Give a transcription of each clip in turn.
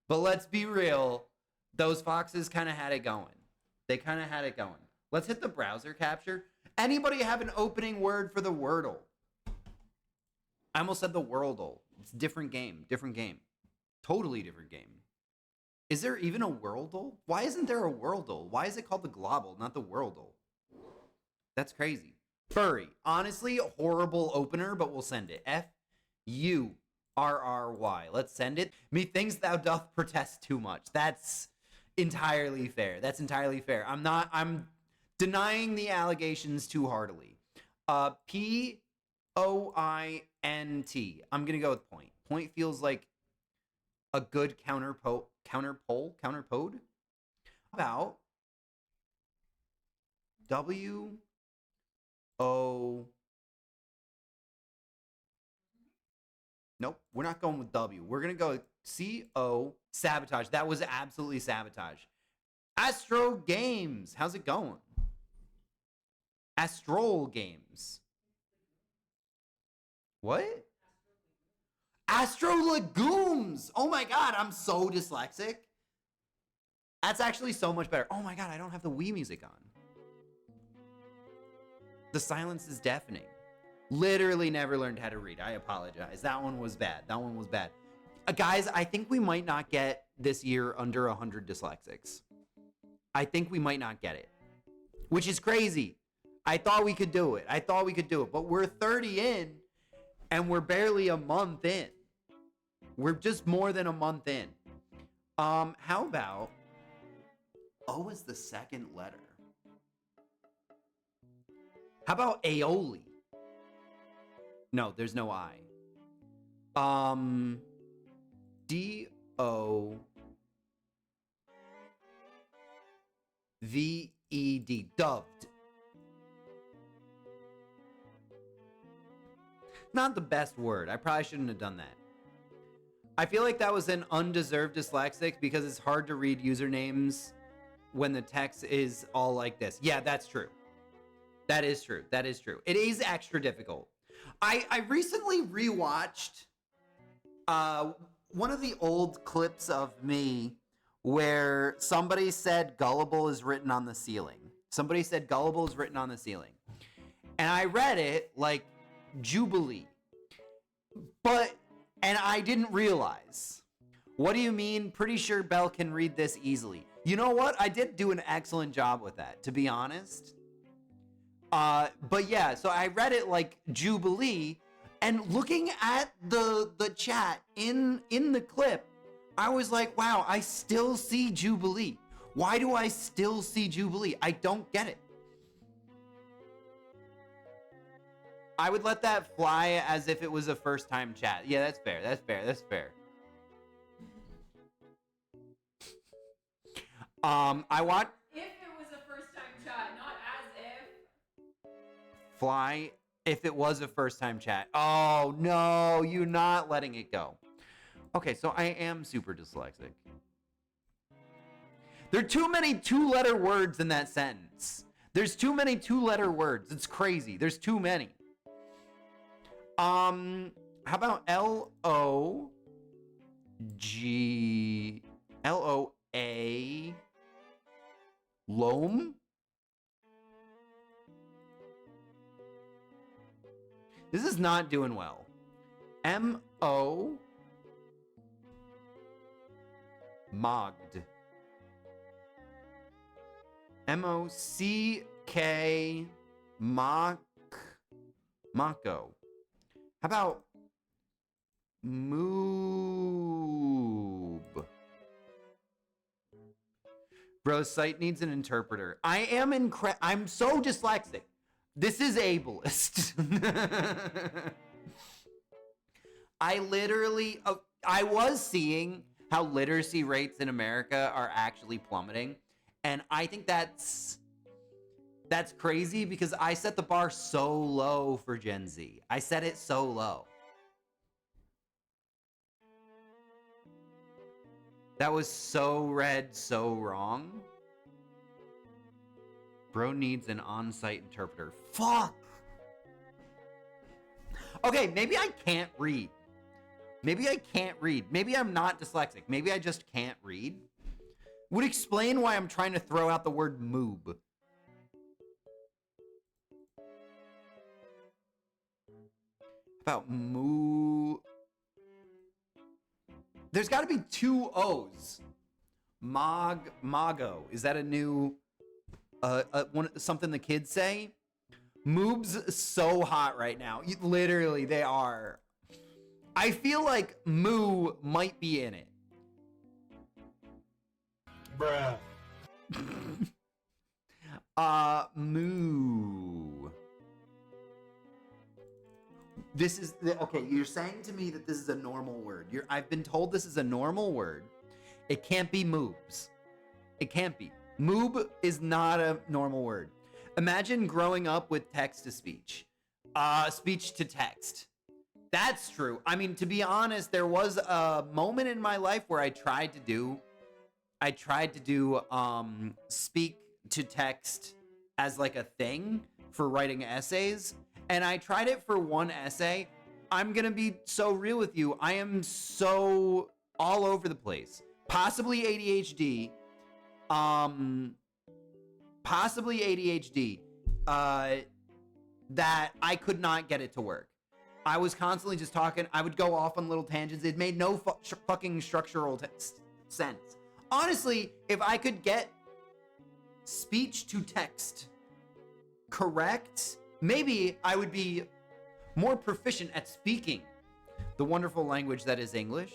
But let's be real. Those foxes kind of had it going. They kind of had it going. Let's hit the browser capture. Anybody have an opening word for the Wordle? I almost said the Worldle. It's a different game. Different game. Totally different game. Is there even a Worldle? Why isn't there a Worldle? Why is it called the Globble, not the Worldle? That's crazy. Furry. Honestly, horrible opener, but we'll send it. F-U-R-R-Y. Let's send it. Methinks thou doth protest too much. That's entirely fair. That's entirely fair. I'm denying the allegations too heartily. P-O-I-N-T. I'm going to go with point. Point feels like a good counterpode. How about W-O... Nope, we're not going with W. We're going to go with C-O, sabotage. That was absolutely sabotage. Astro Games. How's it going? Astrol Games. What? Astro Legumes. Oh my God, I'm so dyslexic. That's actually so much better. Oh my God, I don't have the Wii music on. The silence is deafening. Literally never learned how to read. I apologize. That one was bad. That one was bad. Guys, I think we might not get this year under 100 dyslexics. I think we might not get it, which is crazy. I thought we could do it. But we're 30 in and we're barely a month in. We're just more than a month in. How about O is the second letter? How about aioli? No, there's no I. D-O-V-E-D. Doved. Not the best word. I probably shouldn't have done that. I feel like that was an undeserved dyslexic because it's hard to read usernames when the text is all like this. Yeah, that's true. That is true. It is extra difficult. I recently rewatched one of the old clips of me where somebody said gullible is written on the ceiling. And I read it like Jubilee. And I didn't realize. What do you mean? Pretty sure Belle can read this easily. You know what? I did do an excellent job with that, to be honest. But yeah, so I read it like Jubilee, and looking at the chat in the clip, I was like, wow, I still see Jubilee. Why do I still see Jubilee? I don't get it. I would let that fly as if it was a first time chat. Yeah, that's fair. I want... If it was a first time chat, not as if. Fly if it was a first time chat. Oh, no, you're not letting it go. Okay, so I am super dyslexic. There are too many two-letter words in that sentence. There's too many two-letter words. It's crazy. There's too many. How about L-O-A... Loam? This is not doing well. M-O... Mogged. M-O-C-K... Mako. How about... Moob? Bro, site needs an interpreter. I'm so dyslexic. This is ableist. I literally... I was seeing how literacy rates in America are actually plummeting. And I think that's crazy because I set the bar so low for Gen Z. I set it so low. That was so read so wrong. Bro needs an on-site interpreter. Fuck! Okay, maybe I can't read. Maybe I can't read. Maybe I'm not dyslexic. Maybe I just can't read. Would explain why I'm trying to throw out the word moob. About moo. There's got to be 2 O's. Mago. Is that a new something the kids say? Moob's so hot right now. Literally, they are. I feel like moo might be in it. Bruh. Moo. This is okay. You're saying to me that this is a normal word. I've been told this is a normal word. It can't be moobs. It can't be. Moob is not a normal word. Imagine growing up with text to speech, speech to text. That's true. I mean, to be honest, there was a moment in my life where I tried to do speak to text as like a thing for writing essays. And I tried it for one essay. I'm going to be so real with you. I am so all over the place. Possibly ADHD. That I could not get it to work. I was constantly just talking. I would go off on little tangents. It made no fucking structural sense. Honestly, if I could get speech to text correct, maybe I would be more proficient at speaking the wonderful language that is English.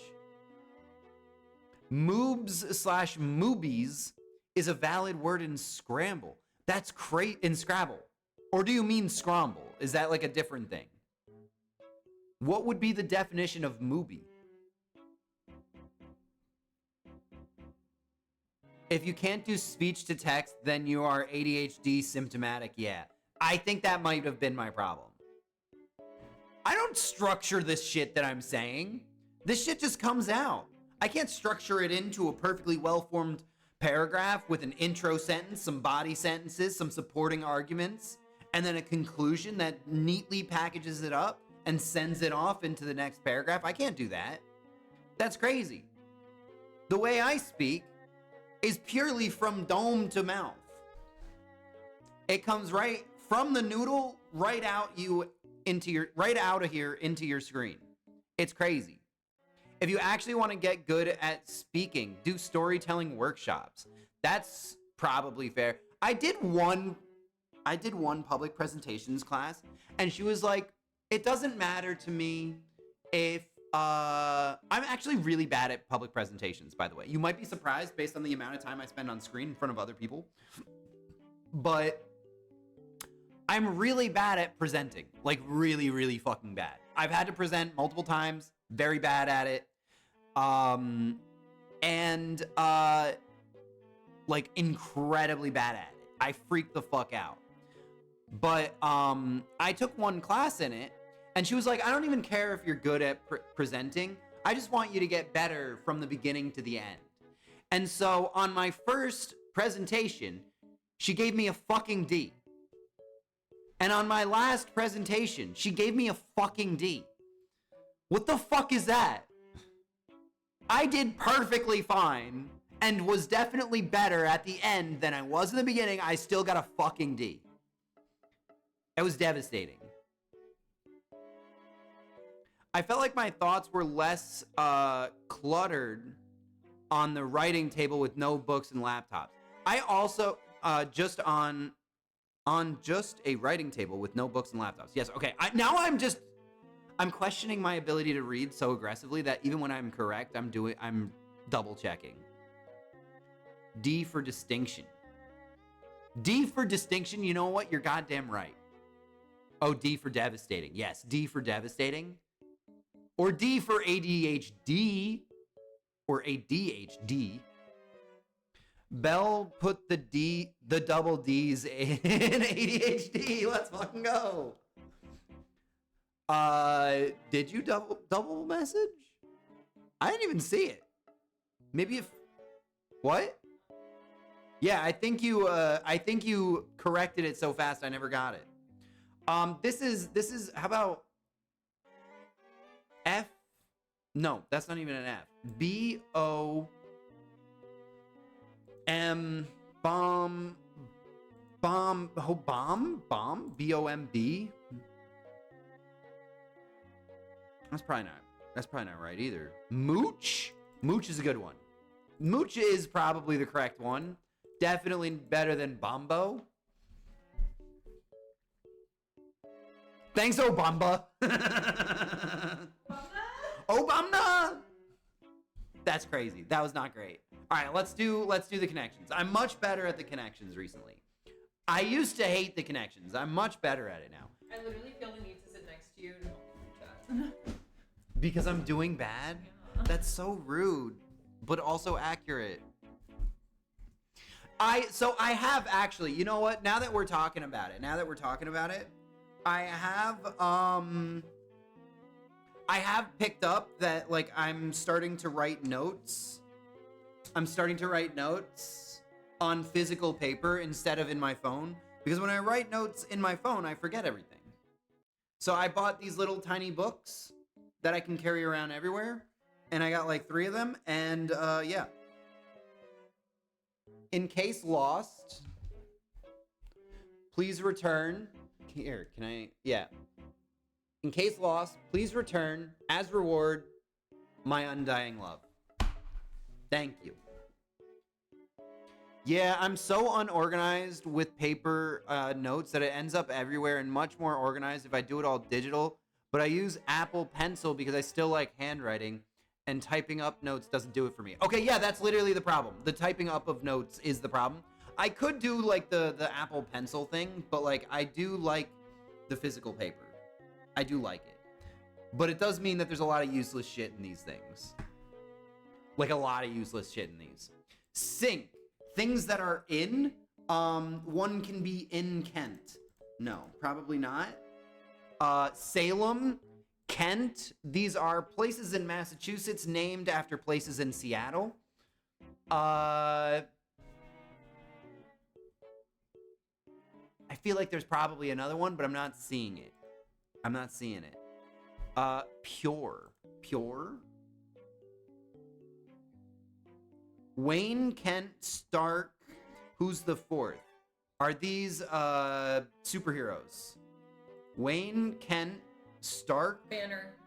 Moobs/moobies is a valid word in Scramble. That's great in Scrabble. Or do you mean Scramble? Is that like a different thing? What would be the definition of moobie? If you can't do speech to text, then you are ADHD symptomatic. Yeah. I think that might have been my problem. I don't structure this shit that I'm saying. This shit just comes out. I can't structure it into a perfectly well-formed paragraph with an intro sentence, some body sentences, some supporting arguments, and then a conclusion that neatly packages it up and sends it off into the next paragraph. I can't do that. That's crazy. The way I speak is purely from dome to mouth. It comes right from the noodle right out of here into your screen. It's crazy. If you actually want to get good at speaking, do storytelling workshops. That's probably fair. I did one public presentations class, and she was like, it doesn't matter to me if I'm actually really bad at public presentations, by the way. You might be surprised based on the amount of time I spend on screen in front of other people. But I'm really bad at presenting. Like really, really fucking bad. I've had to present multiple times, very bad at it. Like incredibly bad at it. I freak the fuck out. But I took one class in it, and she was like, I don't even care if you're good at presenting. I just want you to get better from the beginning to the end. And so on my first presentation, she gave me a fucking D. And on my last presentation, she gave me a fucking D. What the fuck is that? I did perfectly fine and was definitely better at the end than I was in the beginning. I still got a fucking D. It was devastating. I felt like my thoughts were less cluttered on the writing table with no books and laptops. I also just on just a writing table with no books and laptops. Yes, okay. I'm questioning my ability to read so aggressively that even when I'm correct, I'm double checking. D for distinction. D for distinction, you know what? You're goddamn right. Oh, D for devastating. Yes, D for devastating. Or D for ADHD. Or ADHD. Belle put the double D's in ADHD. Let's fucking go. Did you double message? I didn't even see it. Maybe if what? Yeah, I think you corrected it so fast I never got it. This is how about F No, that's not even an F. B-O-M, bomb, B-O-M-B? That's probably not right either. Mooch? Mooch is a good one. Mooch is probably the correct one. Definitely better than Bombo. Thanks, Obamba. Obama. That's crazy. That was not great. All right, let's do the connections. I'm much better at the connections recently. I used to hate the connections. I'm much better at it now. I literally feel the need to sit next to you and help you chat. Because I'm doing bad? Yeah. That's so rude, but also accurate. So I have actually, you know what? Now that we're talking about it, I have picked up that like I'm starting to write notes. I'm starting to write notes on physical paper instead of in my phone, because when I write notes in my phone, I forget everything. So I bought these little tiny books that I can carry around everywhere, and I got like 3 of them, and yeah. In case lost, please return. Here, can I? Yeah. In case lost, please return as reward my undying love. Thank you. Yeah, I'm so unorganized with paper notes that it ends up everywhere, and much more organized if I do it all digital. But I use Apple Pencil because I still like handwriting, and typing up notes doesn't do it for me. Okay, yeah, that's literally the problem. The typing up of notes is the problem. I could do like the Apple Pencil thing, but like I do like the physical paper. I do like it. But it does mean that there's a lot of useless shit in these things. Like a lot of useless shit in these. Sink. Things that are in. One can be in Kent. No, probably not. Salem. Kent. These are places in Massachusetts named after places in Seattle. I feel like there's probably another one, but I'm not seeing it. Pure. Wayne, Kent, Stark. Who's the fourth? Are these superheroes? Wayne, Kent, Stark.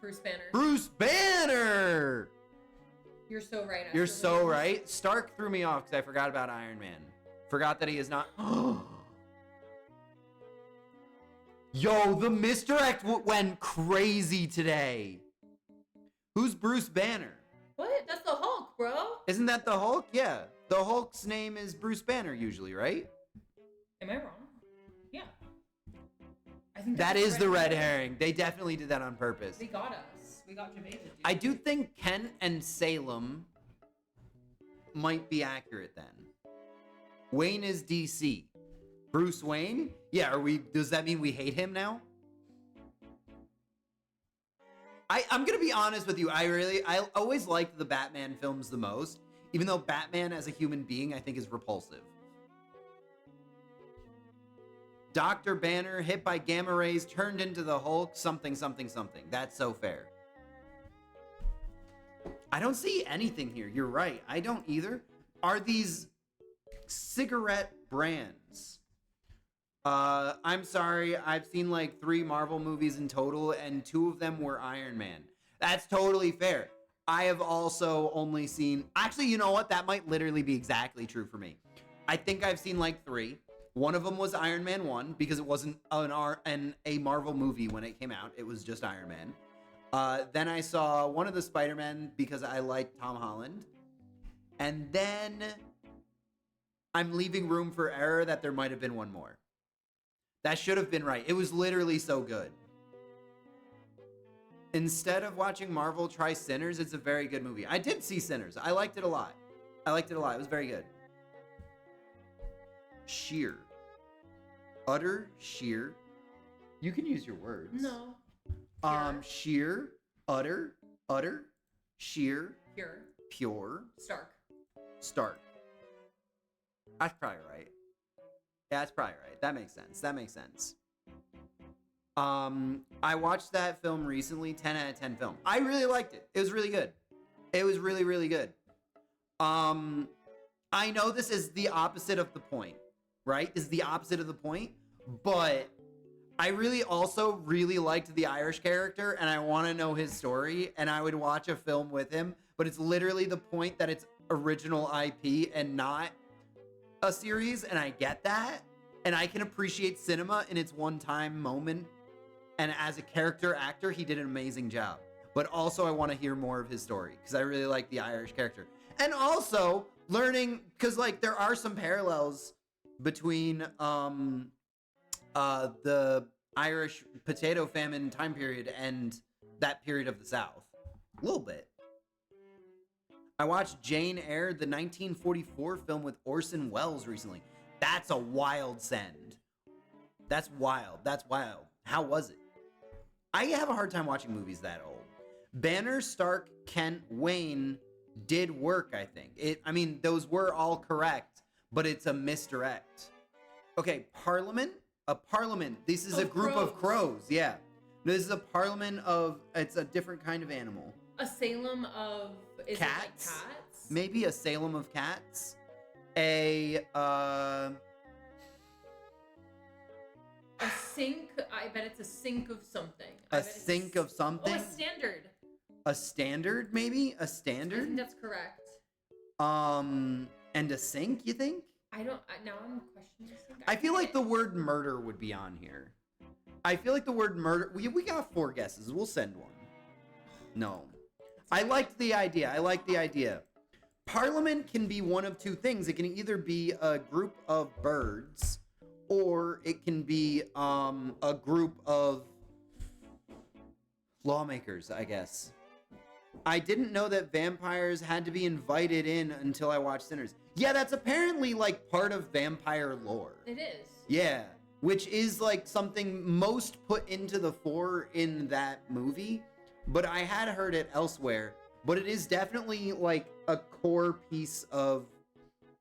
Bruce Banner. Bruce Banner! You're so right. You're so right. Stark threw me off because I forgot about Iron Man. Forgot that he is not... Yo, the misdirect went crazy today. Who's Bruce Banner? What? That's the Hulk, bro. Isn't that the Hulk? Yeah. The Hulk's name is Bruce Banner usually, right? Am I wrong? Yeah. I think that is the red herring. They definitely did that on purpose. They got us. We got Jamaica. I do think Kent and Salem might be accurate then. Wayne is DC. Bruce Wayne? Yeah, does that mean we hate him now? I'm gonna be honest with you. I always liked the Batman films the most, even though Batman as a human being I think is repulsive. Dr. Banner hit by gamma rays turned into the Hulk, something. That's so fair. I don't see anything here. You're right. I don't either. Are these cigarette brands? I'm sorry. I've seen like 3 Marvel movies in total, and 2 of them were Iron Man. That's totally fair. I have also only seen... Actually, you know what? That might literally be exactly true for me. I think I've seen like 3. One of them was Iron Man 1, because it wasn't a Marvel movie when it came out. It was just Iron Man. Then I saw one of the Spider-Men because I liked Tom Holland. And then I'm leaving room for error that there might have been one more. That should have been right. It was literally so good. Instead of watching Marvel, try Sinners. It's a very good movie. I did see Sinners. I liked it a lot. It was very good. Sheer. Utter, sheer. You can use your words. No. Sheer, utter, sheer, pure, stark. That's probably right. Yeah, that's probably right. That makes sense. I watched that film recently, 10 out of 10 film. I really liked it. It was really good. It was really, really good. I know this is the opposite of the point, right? This is the opposite of the point, but I also really liked the Irish character, and I want to know his story, and I would watch a film with him, but it's literally the point that it's original IP and not a series, and I get that, and I can appreciate cinema in its one-time moment, and as a character actor, he did an amazing job. But also, I want to hear more of his story, because I really like the Irish character. And also, learning, because, like, there are some parallels between, the Irish potato famine time period and that period of the South. A little bit. I watched Jane Eyre, the 1944 film with Orson Welles recently. That's a wild send. That's wild. That's wild. How was it? I have a hard time watching movies that old. Banner, Stark, Kent, Wayne did work, I think. Those were all correct, but it's a misdirect. Okay, Parliament. A parliament. This is a group of crows. Yeah. This is a parliament of, it's a different kind of animal. A Salem of cats? Like cats? Maybe a Salem of cats. A sink. I bet it's a sink of something. A sink of something? Oh, a standard. A standard, maybe? A standard? I think that's correct. And a sink, you think? Now I'm questioning this thing. I feel like the word murder would be on here. I feel like the word murder, we got 4 guesses. We'll send one. No. I liked the idea. Parliament can be one of 2 things. It can either be a group of birds, or it can be a group of lawmakers, I guess. I didn't know that vampires had to be invited in until I watched Sinners. Yeah, that's apparently, like, part of vampire lore. It is. Yeah, which is, like, something most put into the fore in that movie, but I had heard it elsewhere. But it is definitely, like, a core piece of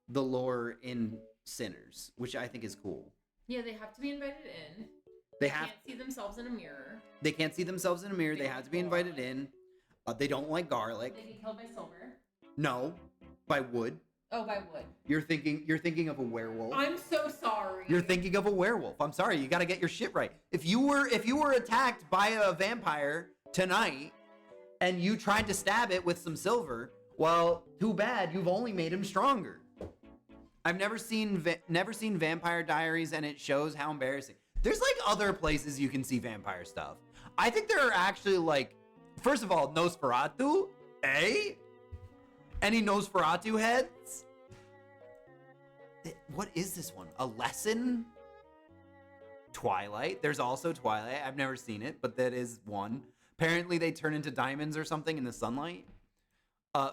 the lore in Sinners, which I think is cool. Yeah, they have to be invited in. They can't see themselves in a mirror. They can't see themselves in a mirror. They have to be invited in. They don't like garlic. They get killed by silver. No, by wood. Oh, by wood. You're thinking of a werewolf. I'm so sorry. You're thinking of a werewolf. I'm sorry. You got to get your shit right. If you were attacked by a vampire tonight and you tried to stab it with some silver, well, too bad. You've only made him stronger. I've never seen Vampire Diaries, and it shows how embarrassing. There's like other places you can see vampire stuff. I think there are actually, like, first of all, Nosferatu, eh? Any Nosferatu heads? What is this one? A Lesson? Twilight. There's also Twilight. I've never seen it, but that is one. Apparently they turn into diamonds or something in the sunlight.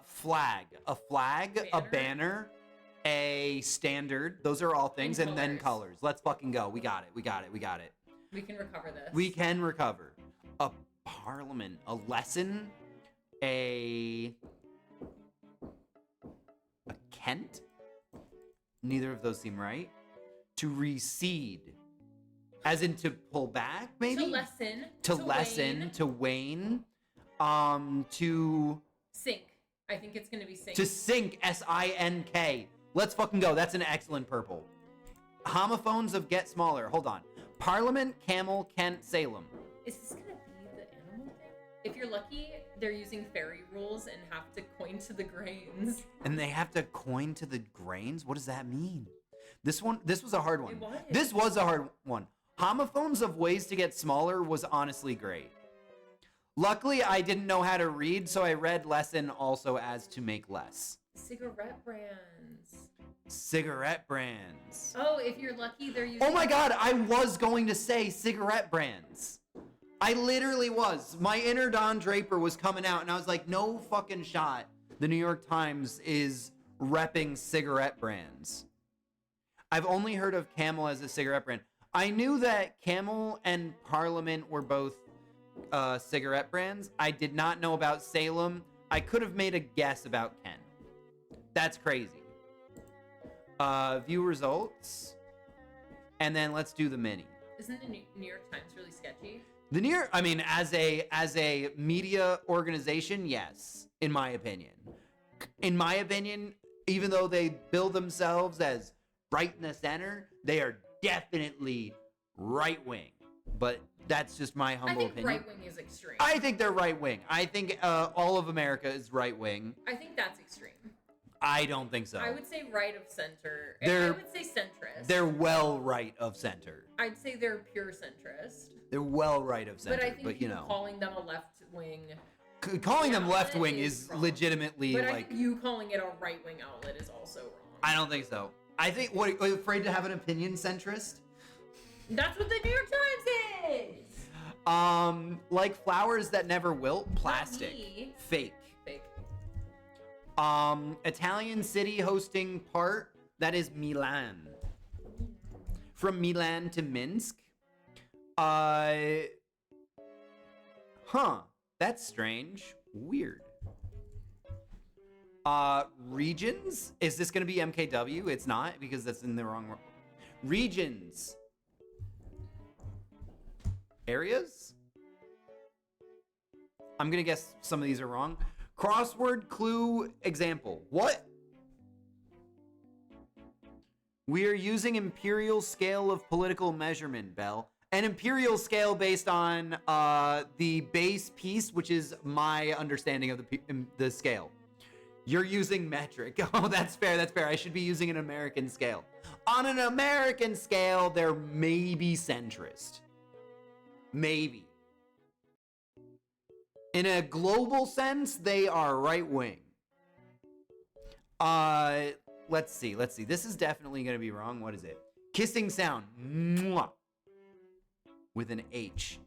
Flag. A flag, Banner. A banner, a standard. Those are all things. And then colors. Let's fucking go. We got it. We can recover this. We can recover. A parliament. A lesson. A Kent? Neither of those seem right. To recede. As in to pull back, maybe? To lessen. To wane. To sink. I think it's gonna be sink. To sink. S-I-N-K. Let's fucking go. That's an excellent purple. Homophones of get smaller. Hold on. Parliament, camel, Kent, Salem. Is this gonna be the animal thing? If you're lucky, they're using fairy rules and have to coin to the grains. And they have to coin to the grains? What does that mean? This was a hard one. It was. This was a hard one. Homophones of ways to get smaller was honestly great. Luckily, I didn't know how to read, so I read lesson also as to make less. Cigarette brands. Cigarette brands. Oh, if you're lucky, they're using... Oh my god, I was going to say cigarette brands. I literally was. My inner Don Draper was coming out, and I was like, no fucking shot. The New York Times is repping cigarette brands. I've only heard of Camel as a cigarette brand. I knew that Camel and Parliament were both cigarette brands. I did not know about Salem. I could have made a guess about Ken. That's crazy. View results. And then let's do the mini. Isn't the New York Times really sketchy? As a media organization, yes, in my opinion. In my opinion, even though they bill themselves as right in the center, they are definitely right wing. But that's just my humble opinion. Right wing is extreme. I think they're right wing. I think all of America is right wing. I think that's extreme. I don't think so. I would say right of center. I would say centrist. They're well right of center. I'd say they're pure centrist. They're well right of center. But I think calling them a left wing. Calling them left wing is wrong. Legitimately but I think you calling it a right wing outlet is also wrong. I don't think so. I think what are you afraid to have an opinion centrist? That's what the New York Times is. Like flowers that never wilt, plastic, fake. Italian city hosting part, that is Milan. From Milan to Minsk. That's strange. Weird. Regions? Is this gonna be MKW? It's not, because that's in the wrong regions. Areas? I'm gonna guess some of these are wrong. Crossword clue example. What? We are using imperial scale of political measurement, Bell. An imperial scale based on the base piece, which is my understanding of the scale. You're using metric. Oh, that's fair. That's fair. I should be using an American scale. On an American scale, they're maybe centrist. Maybe. In a global sense, they are right wing. Let's see. This is definitely going to be wrong. What is it? Kissing sound. Mwah. With an H.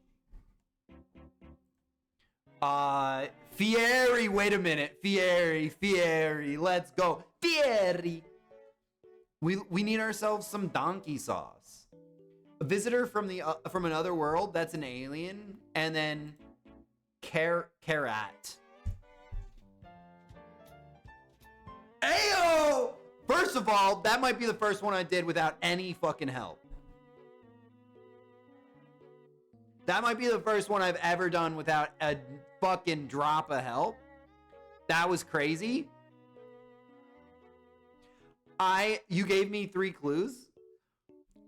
Fieri. Wait a minute. Fieri. Let's go. Fieri. We need ourselves some donkey sauce. A visitor from another world. That's an alien. And then Karat. Ayo! First of all, that might be the first one I did without any fucking help. That might be the first one I've ever done without a fucking drop of help. That was crazy. You gave me 3 clues.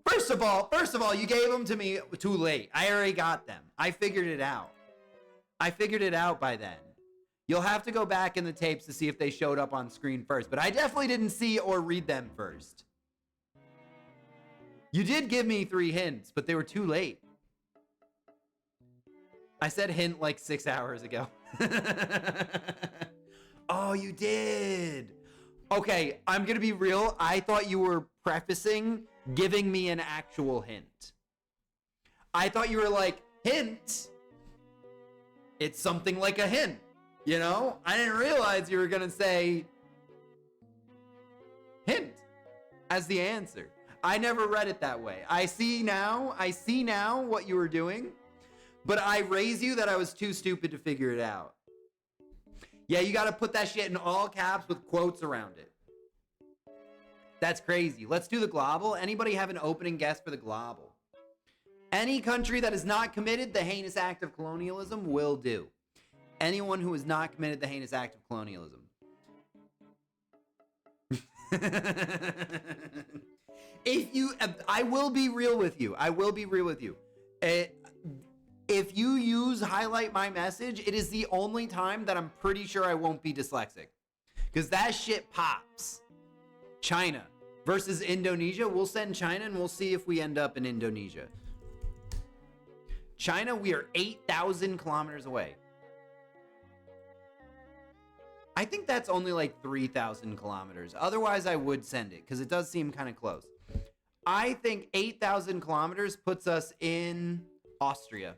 First of all, you gave them to me too late. I already got them. I figured it out. By then. You'll have to go back in the tapes to see if they showed up on screen first, but I definitely didn't see or read them first. You did give me 3 hints, but they were too late. I said hint like 6 hours ago. Oh, you did. Okay, I'm gonna be real. I thought you were prefacing giving me an actual hint. I thought you were like, hint. It's something like a hint, you know? I didn't realize you were gonna say hint as the answer. I never read it that way. I see now what you were doing, but I raise you that I was too stupid to figure it out. Yeah, you gotta put that shit in all caps with quotes around it. That's crazy. Let's do the global. Anybody have an opening guess for the global? Any country that is not committed the heinous act of colonialism will do. Anyone who has not committed the heinous act of colonialism. I will be real with you. If you use highlight my message, it is the only time that I'm pretty sure I won't be dyslexic. Because that shit pops. China versus Indonesia. We'll send China and we'll see if we end up in Indonesia. China, we are 8,000 kilometers away. I think that's only like 3,000 kilometers. Otherwise, I would send it because it does seem kind of close. I think 8,000 kilometers puts us in Austria.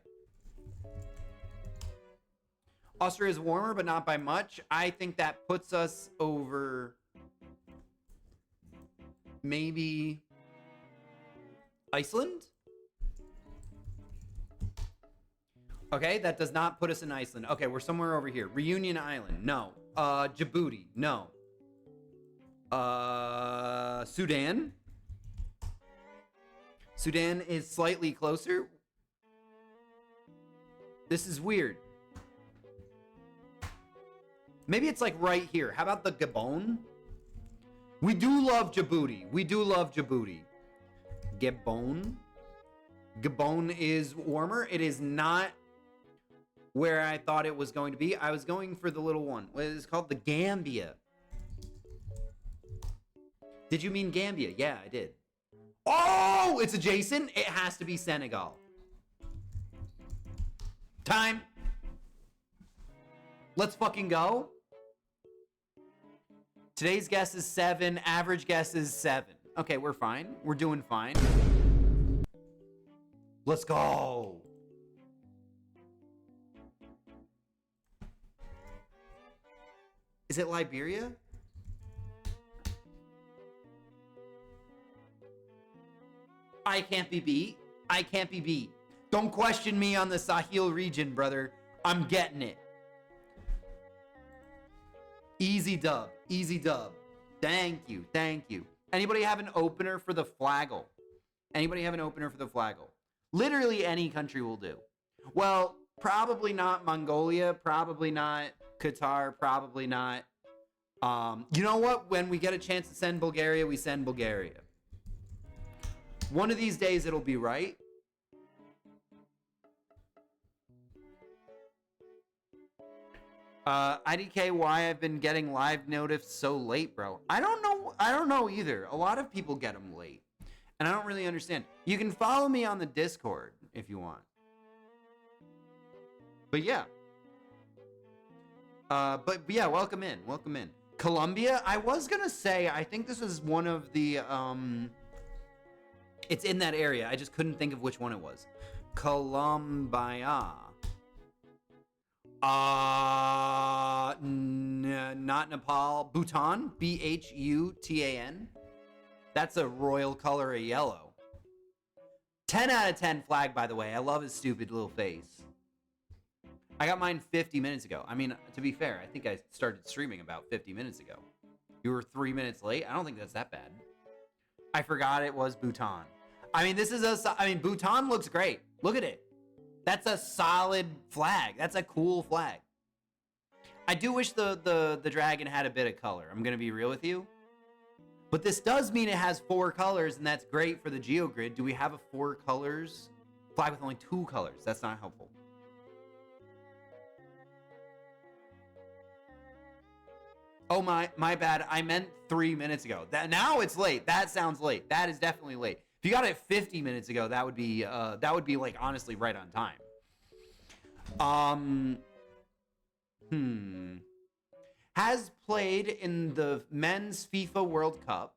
Austria is warmer, but not by much. I think that puts us over maybe Iceland. Okay, that does not put us in Iceland. Okay, we're somewhere over here. Reunion Island, no. Djibouti, no. Sudan is slightly closer. This is weird. Maybe it's like right here. How about the Gabon? We do love Djibouti. We do love Djibouti. Gabon. Gabon is warmer. It is not where I thought it was going to be. I was going for the little one. What is it called? The Gambia. Did you mean Gambia? Yeah, I did. Oh, it's adjacent. It has to be Senegal. Time. Let's fucking go. Today's guess is 7. Average guess is 7. Okay, we're fine. We're doing fine. Let's go. Is it Liberia? I can't be beat. I can't be beat. Don't question me on the Sahel region, brother. I'm getting it. Easy dub. Easy dub. Thank you. Thank you. Anybody have an opener for the flagel? Anybody have an opener for the flagel? Literally any country will do. Well, probably not Mongolia. Probably not Qatar. Probably not. You know what? When we get a chance to send Bulgaria, we send Bulgaria. One of these days it'll be right. IDK, why I've been getting live notifs so late, bro. I don't know either. A lot of people get them late. And I don't really understand. You can follow me on the Discord if you want. But yeah. But yeah, welcome in. Welcome in. Colombia, I was gonna say, I think this is one of the, it's in that area. I just couldn't think of which one it was. Colombia. Not Nepal. Bhutan. Bhutan. That's a royal color of yellow. 10 out of 10 flag, by the way. I love his stupid little face. I got mine 50 minutes ago. I mean, to be fair, I think I started streaming about 50 minutes ago. You were 3 minutes late? I don't think that's that bad. I forgot it was Bhutan. I mean, Bhutan looks great. Look at it. That's a solid flag. That's a cool flag. I do wish the dragon had a bit of color. I'm going to be real with you. But this does mean it has 4 colors, and that's great for the geogrid. Do we have a 4 colors? Flag with only 2 colors. That's not helpful. Oh, my bad. I meant 3 minutes ago. Now it's late. That sounds late. That is definitely late. If you got it 50 minutes ago, that would be like honestly right on time. Has played in the men's FIFA World Cup.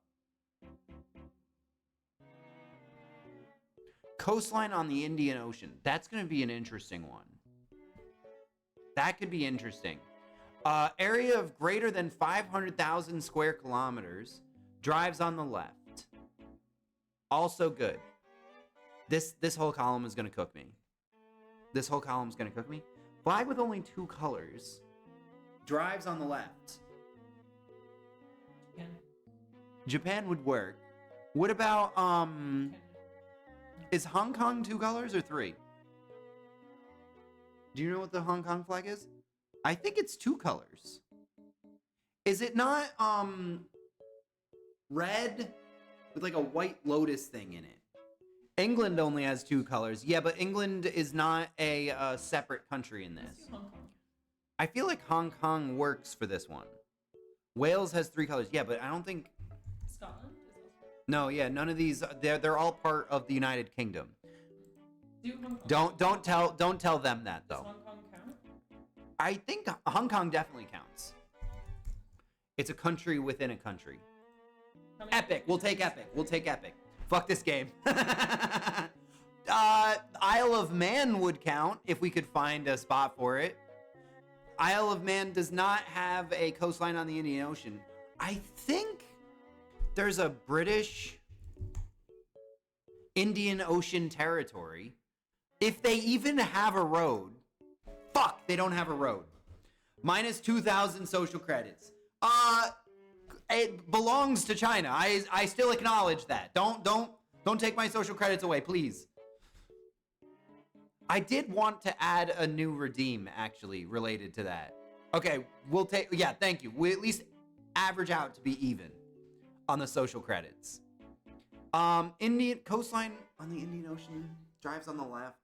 Coastline on the Indian Ocean. That's going to be an interesting one. That could be interesting. Area of greater than 500,000 square kilometers. Drives on the left. Also good. This whole column is going to cook me. This whole column is going to cook me. Flag with only 2 colors. Drives on the left. Japan would work. What about, is Hong Kong 2 colors or 3? Do you know what the Hong Kong flag is? I think it's 2 colors. Is it not, red with like a white lotus thing in it? England only has 2 colors. Yeah, but England is not a separate country in this. I feel like Hong Kong works for this one. Wales has 3 colors. Yeah, but I don't think Scotland is also. No, yeah, none of these. They're all part of the United Kingdom. Do Hong Kong Don't tell them that though. Does Hong Kong count? I think Hong Kong definitely counts. It's a country within a country. Epic. We'll take Epic. We'll take Epic. Fuck this game. Isle of Man would count if we could find a spot for it. Isle of Man does not have a coastline on the Indian Ocean. I think there's a British Indian Ocean territory. If they even have a road. Fuck, they don't have a road. Minus 2,000 social credits. It belongs to China. I still acknowledge that. Don't Don't take my social credits away, please. I did want to add a new redeem, actually, related to that. Okay, we'll take... Yeah, thank you. We at least average out to be even on the social credits. Indian coastline on the Indian Ocean. Drives on the left.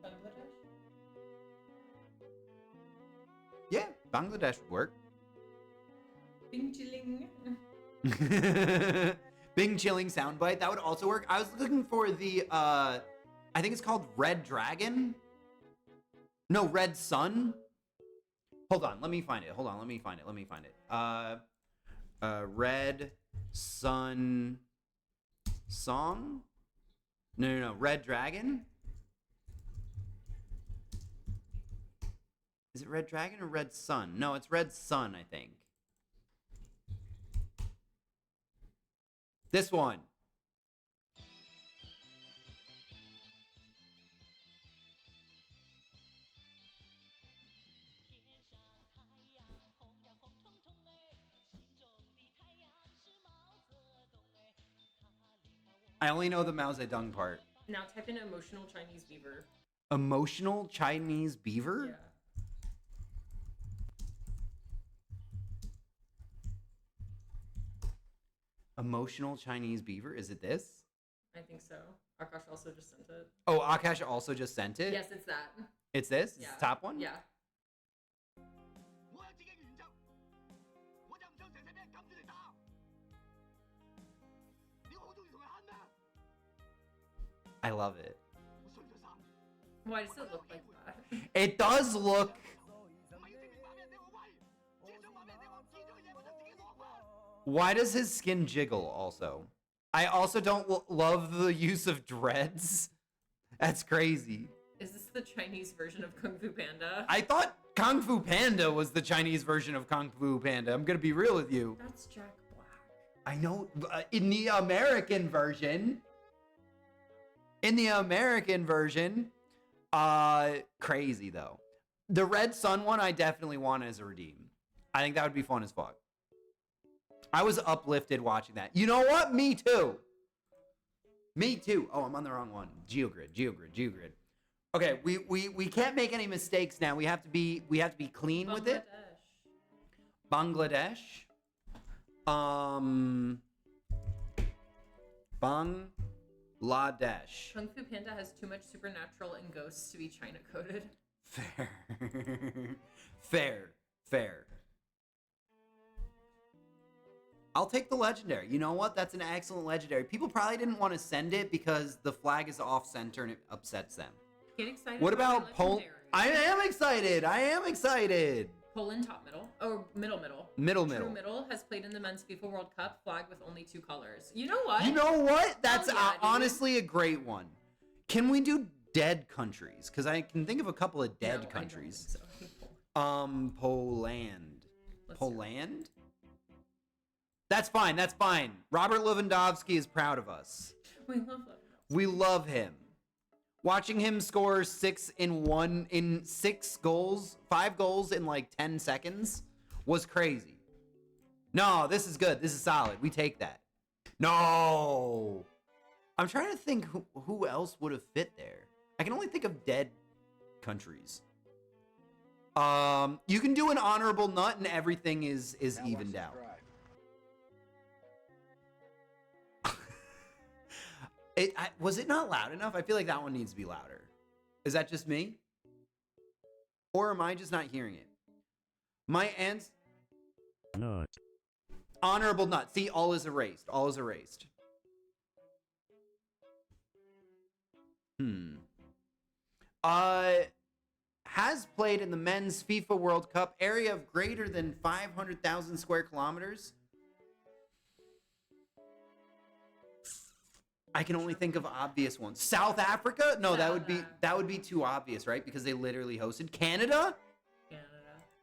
Bangladesh? Yeah, Bangladesh would work. Bing chilling. Bing chilling soundbite. That would also work. I was looking for the, I think it's called Red Dragon. No, Red Sun. Hold on, let me find it. Red Sun song? No. Red Dragon? Is it Red Dragon or Red Sun? No, it's Red Sun, I think. This one. I only know the Mao Zedong part. Now type in emotional Chinese beaver. Emotional Chinese beaver? Yeah. Emotional Chinese beaver? Is it this? I think so. Akash also just sent it. Oh, Akash also just sent it? Yes, it's that. It's this? Yeah. It's the top one? Yeah. I love it. Why does it look like that? It does look... Why does his skin jiggle also? I also don't love the use of dreads. That's crazy. Is this the Chinese version of Kung Fu Panda? I thought Kung Fu Panda was the Chinese version of Kung Fu Panda. I'm gonna be real with you. That's Jack Black. I know, in the American version, crazy though. The Red Sun one, I definitely want as a redeem. I think that would be fun as fuck. I was uplifted watching that. You know what? Me too. Oh, I'm on the wrong one. Geogrid. Okay, we can't make any mistakes now. We have to be clean with it. Bangladesh. Bangladesh. Kung Fu Panda has too much supernatural and ghosts to be China coded. Fair. I'll take the legendary. You know what? That's an excellent legendary. People probably didn't want to send it because the flag is off center and it upsets them. Get excited. What about Poland? I am excited. Poland top middle. Oh, middle. Middle. True middle has played in the men's FIFA World Cup flag with only 2 colors. You know what? That's yeah, honestly a great one. Can we do dead countries? Because I can think of a couple of dead countries. I don't think so. Poland. Let's Poland? That's fine. Robert Lewandowski is proud of us. We love that. We love him. Watching him score 5 goals in like 10 seconds was crazy. No, this is good. This is solid. We take that. No. I'm trying to think who else would have fit there. I can only think of dead countries. You can do an honorable nut and everything is evened out. Was it not loud enough? I feel like that one needs to be louder. Is that just me? Or am I just not hearing it? My answer... Nut. Honorable nut. See, all is erased. Has played in the men's FIFA World Cup area of greater than 500,000 square kilometers. I can only think of obvious ones. South Africa? No, that would be too obvious, right? Because they literally hosted. Canada?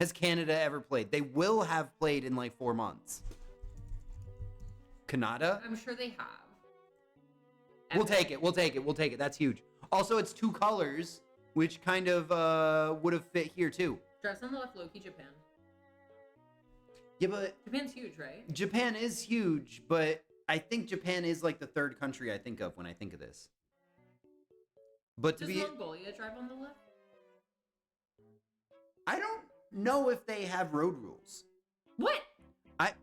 Has Canada ever played? They will have played in like 4 months. Canada? I'm sure they have. We'll take it. That's huge. Also, it's 2 colors, which kind of would have fit here too. Drives on the left, Loki, Japan. Yeah, but Japan's huge, right? Japan is huge, but I think Japan is like the third country I think of when I think of this. But to Does be, Mongolia drive on the left? I don't know if they have road rules. What?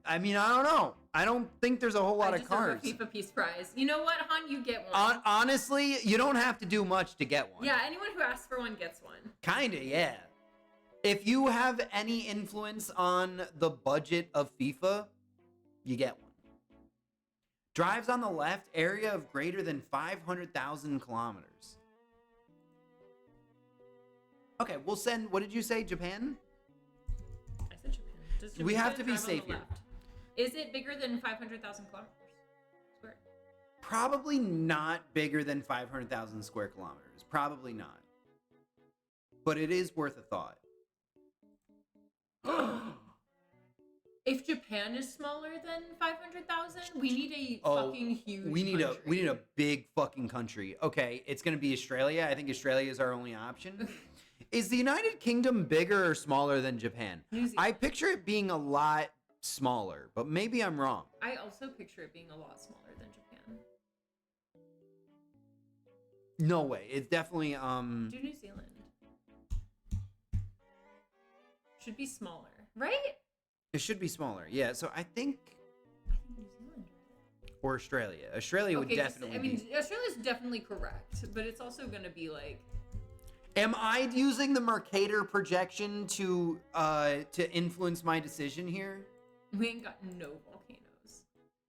I mean, I don't know. I don't think there's a whole lot I of just cars. deserve a FIFA Peace Prize. You know what, hon? You get one. Honestly, you don't have to do much to get one. Yeah, anyone who asks for one gets one. Kinda, yeah. If you have any influence on the budget of FIFA, you get one. Drives on the left, area of greater than 500,000 kilometers. Okay, we'll send, what did you say, Japan? I said Japan. Does We have to Japan be drive on safe the here. left? Is it bigger than 500,000 kilometers squared? Probably not bigger than 500,000 square kilometers. Probably not. But it is worth a thought. If Japan is smaller than 500,000, we need a fucking huge we need country. a big fucking country. Okay, it's gonna be Australia. I think Australia is our only option. Is the United Kingdom bigger or smaller than Japan? New Zealand. I picture it being a lot smaller, but maybe I'm wrong. I also picture it being a lot smaller than Japan. No way. It's definitely Do New Zealand. Should be smaller, right? it should be smaller. Yeah, so I think I think New Zealand. or Australia. Australia would definitely be. Australia's definitely correct, but it's also going to be like Am I using the Mercator projection to influence my decision here? we ain't got no volcanoes.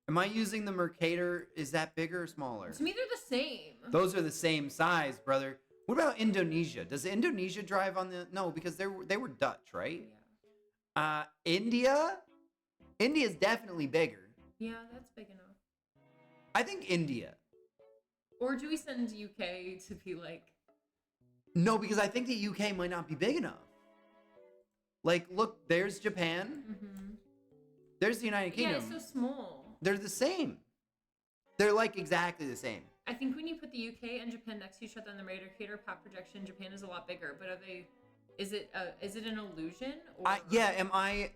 Am I using the Mercator? Is that bigger or smaller? To me, they're the same. Those are the same size, brother. What about Indonesia? Does Indonesia drive on the? No, because they were Dutch, right? Yeah. India's definitely bigger. Yeah, that's big enough. I think India. Or do we send UK to be like? No, because I think the UK might not be big enough. Like, look, there's Japan. Mm-hmm. There's the United Yeah, Kingdom. it's so small. They're the same. They're like exactly the same. I think when you put the UK and Japan next to each other on the Mercator path projection, Japan is a lot bigger. But are they? Is it an illusion? Or...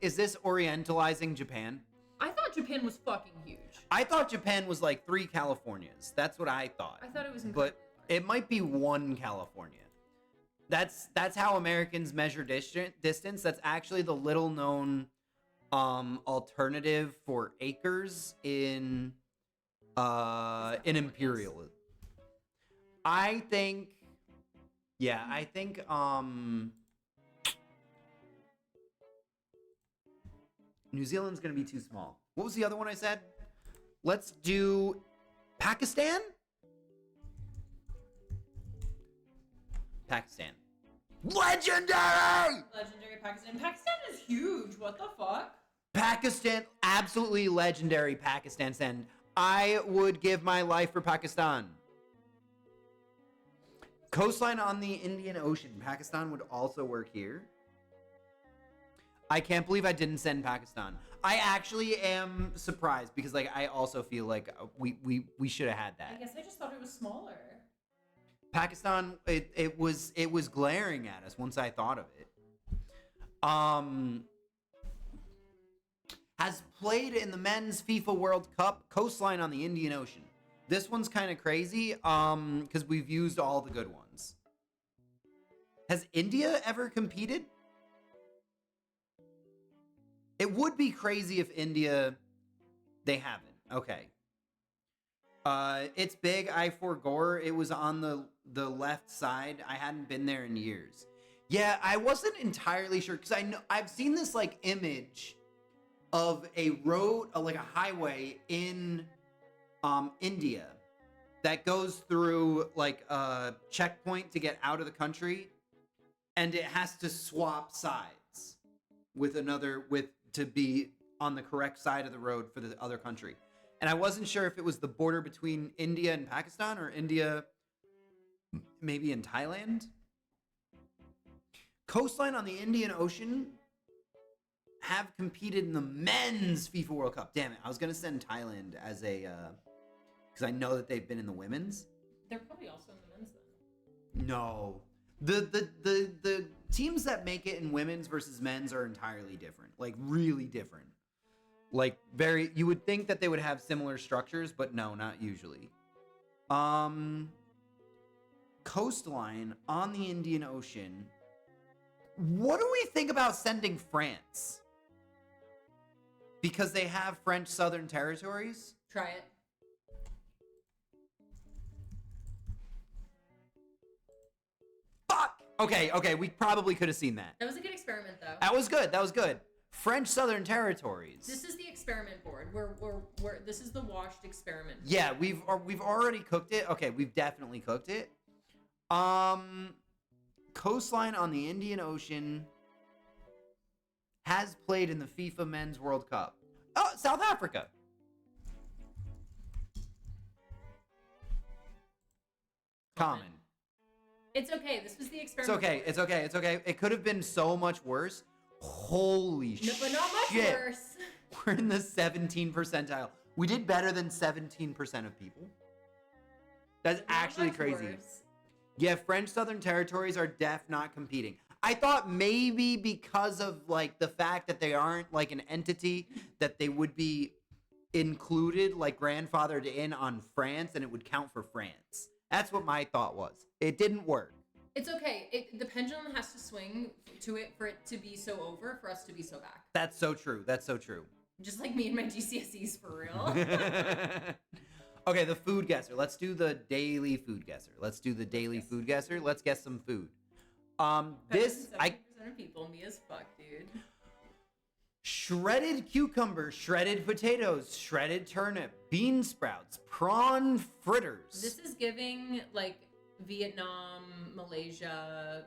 Is this orientalizing Japan? I thought Japan was fucking huge. I thought Japan was like 3 Californias. That's what I thought. I thought it was But it might be 1 California. That's how Americans measure distance. That's actually the little known alternative for acres in imperialism. I think New Zealand's gonna be too small. What was the other one I said? Let's do Pakistan? Pakistan. Legendary! Legendary Pakistan. Pakistan is huge. What the fuck? Pakistan, absolutely legendary Pakistan send. I would give my life for Pakistan. Coastline on the Indian Ocean. Pakistan would also work here. I can't believe I didn't send Pakistan. I actually am surprised because like I also feel like we should have had I that. guess I just thought it was smaller. Pakistan, it was glaring at us once I thought of it. Has played in the men's FIFA World Cup, coastline on the Indian Ocean. This one's kind of crazy because we've used all the good ones. Has India ever competed? It would be crazy if India, they haven't. Okay. It's big. I-4 Gore. It was on the left side. I hadn't been there in years. Yeah, I wasn't entirely sure because I've seen this like image of a road, like a highway in India that goes through like a checkpoint to get out of the country, and it has to swap sides with to be on the correct side of the road for the other country. And I wasn't sure if it was the border between India and Pakistan or India maybe in Thailand. Coastline on the Indian Ocean have competed in the men's FIFA World Cup. Damn it, I was going to send Thailand as a because I know that they've been in the women's. They're probably also in the men's then. No. The teams that make it in women's versus men's are entirely different. Like really different. Like you would think that they would have similar structures, but no, not usually. Coastline on the Indian Ocean. What do we think about sending France? Because they have French Southern Territories? Try it. Fuck! Okay, we probably could have seen that. That was a good experiment, though. That was good. French Southern Territories. This is the experiment board. This is the washed experiment board. Yeah, we've already cooked it. Okay, we've definitely cooked it. Coastline on the Indian Ocean has played in the FIFA Men's World Cup. Oh, South Africa. Common. It's okay. This was the experiment. It's okay. It could have been so much worse. Holy shit. No, but not much worse. We're in the 17 percentile. We did better than 17% of people. That's actually crazy. Worse. Yeah, French Southern Territories are not competing. I thought maybe because of like the fact that they aren't like an entity that they would be included, like grandfathered in on France, and it would count for France. That's what my thought was. It didn't work. It's okay. The pendulum has to swing to it for it to be so over, for us to be so back. That's so true. Just like me and my GCSEs, for real. Okay, the food guesser. Let's do the daily food guesser. Let's guess some food. This 70% of people, me as fuck, dude. Shredded cucumber, shredded potatoes, shredded turnip, bean sprouts, prawn fritters. This is giving like Vietnam, Malaysia,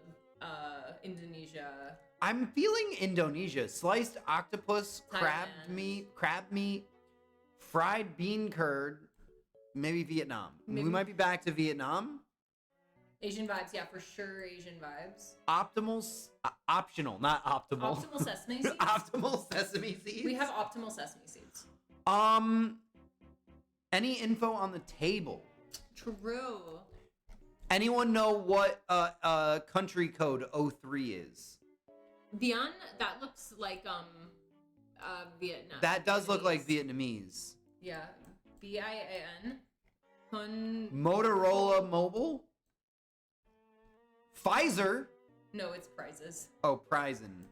Indonesia. I'm feeling Indonesia. Sliced octopus, crab Thailand. meat, fried bean curd, maybe Vietnam. We might be back to Vietnam. Asian vibes, yeah, for sure. Asian vibes. Optional, not optimal. Optimal sesame seeds. Optimal sesame seeds. We have optimal sesame seeds. Any info on the table? True. Anyone know what country code 03 is? Vian, that looks like Vietnam. That does look like Vietnamese. Yeah. VIAN. Motorola Mobile? Pfizer? No, it's prizes. Oh, Prison.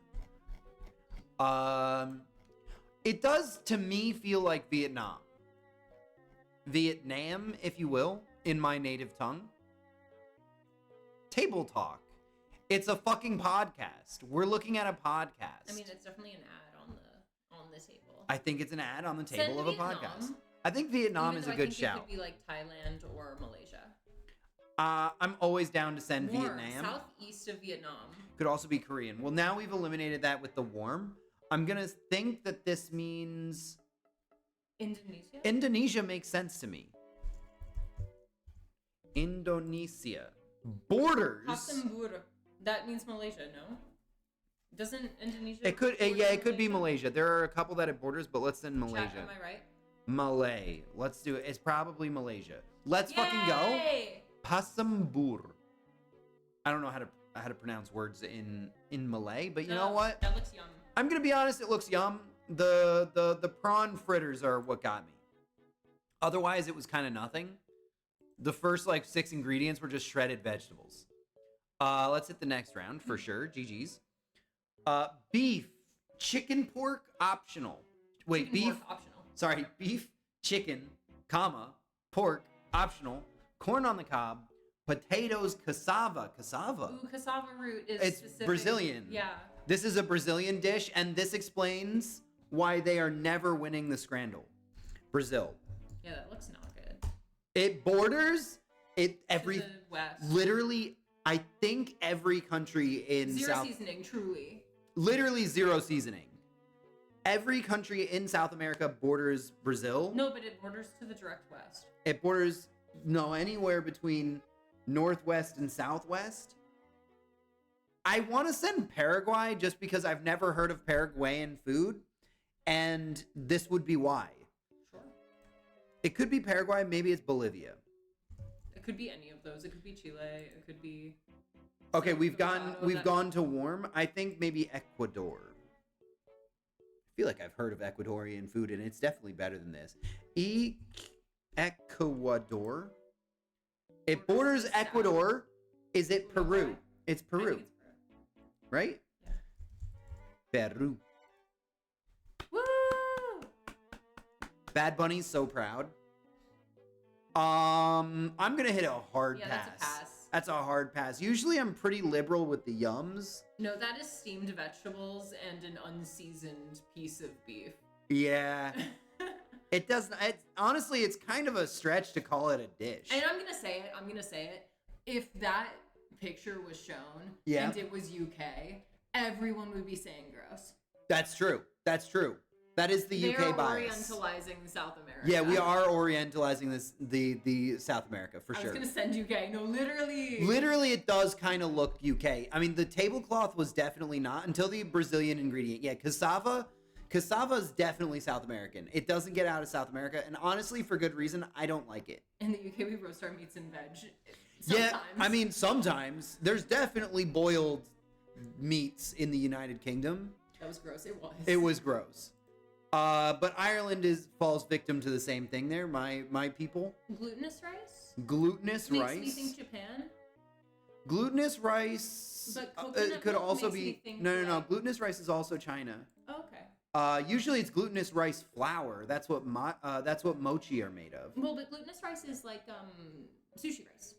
It does to me feel like Vietnam. Vietnam, if you will, in my native tongue. Table Talk. It's a fucking podcast. We're looking at a podcast. I mean, it's definitely an ad on the table. I think it's an ad on the table Send of a Vietnam. podcast. I think Vietnam is a good shout. It could be like Thailand or Malaysia. I'm always down to send Warm, Vietnam. southeast of Vietnam. Could also be Korean. Well, now we've eliminated that with the warm. I'm gonna think that this means Indonesia. Indonesia makes sense to me. Indonesia. Borders. Kasembur. That means Malaysia, no? Doesn't Indonesia? It could, border it could be Malaysia. There are a couple that have borders, but let's send Malaysia. Chat, am I right? Malay. Let's do it. It's probably Malaysia. Let's fucking go. Pasembur. I don't know how to pronounce words in Malay, but you know what? That looks yum. I'm gonna be honest. It looks yum. The prawn fritters are what got me. Otherwise, it was kind of nothing. The first like 6 ingredients were just shredded vegetables. Let's hit the next round for sure. GG's. Beef, chicken, pork, optional. Wait, Chicken, beef. pork, optional. Sorry, beef, chicken, comma, pork, optional. Corn on the cob, potatoes, cassava. Ooh, cassava root is It's specific. Brazilian. Yeah. This is a Brazilian dish, and this explains why they are never winning the Scrandle. Brazil. Yeah, that looks not good. It borders To the west. literally. I think every country in Zero seasoning, truly. literally zero seasoning. Every country in South America borders Brazil. No, but it borders to the direct west. It borders anywhere between northwest and southwest. I want to send Paraguay just because I've never heard of Paraguayan food, and this would be why. Sure. It could be Paraguay, maybe it's Bolivia. It could be any of those. It could be Chile. It could be. Okay, San we've Salvador, gone to warm. I think maybe Ecuador. feel like I've heard of Ecuadorian food, and it's definitely better than this. Ecuador. It borders Ecuador. Is it Peru? It's I Peru, think it's Peru. right? Yeah. Peru. Woo! Bad Bunny's so proud. I'm gonna hit a hard Yeah, pass. that's a pass. That's a hard pass. Usually I'm pretty liberal with the yums. No, that is steamed vegetables and an unseasoned piece of beef. Yeah. It doesn't. Honestly, it's kind of a stretch to call it a dish. And I'm gonna say it. If that picture was shown Yeah. and it was UK, everyone would be saying gross. That's true. That's true. That is the UK They're bias. orientalizing South America. Yeah, we are orientalizing the South America for I sure. was gonna send UK. No, literally. Literally, it does kind of look UK. I mean, the tablecloth was definitely not until the Brazilian ingredient. Yeah, cassava is definitely South American. It doesn't get out of South America, and honestly, for good reason, I don't like it. In the UK, we roast our meats and veg. Yeah, Sometimes. I mean, sometimes there's definitely boiled meats in the United Kingdom. That was gross. It was. It was gross. But Ireland falls victim to the same thing there. My people. Glutinous rice. Glutinous Makes rice. me think Japan. Glutinous rice But coconut could milk also makes me be think no. like- Glutinous rice is also China. Oh, okay. Usually it's glutinous rice flour. That's what mochi are made of. Well, but glutinous rice is like sushi rice.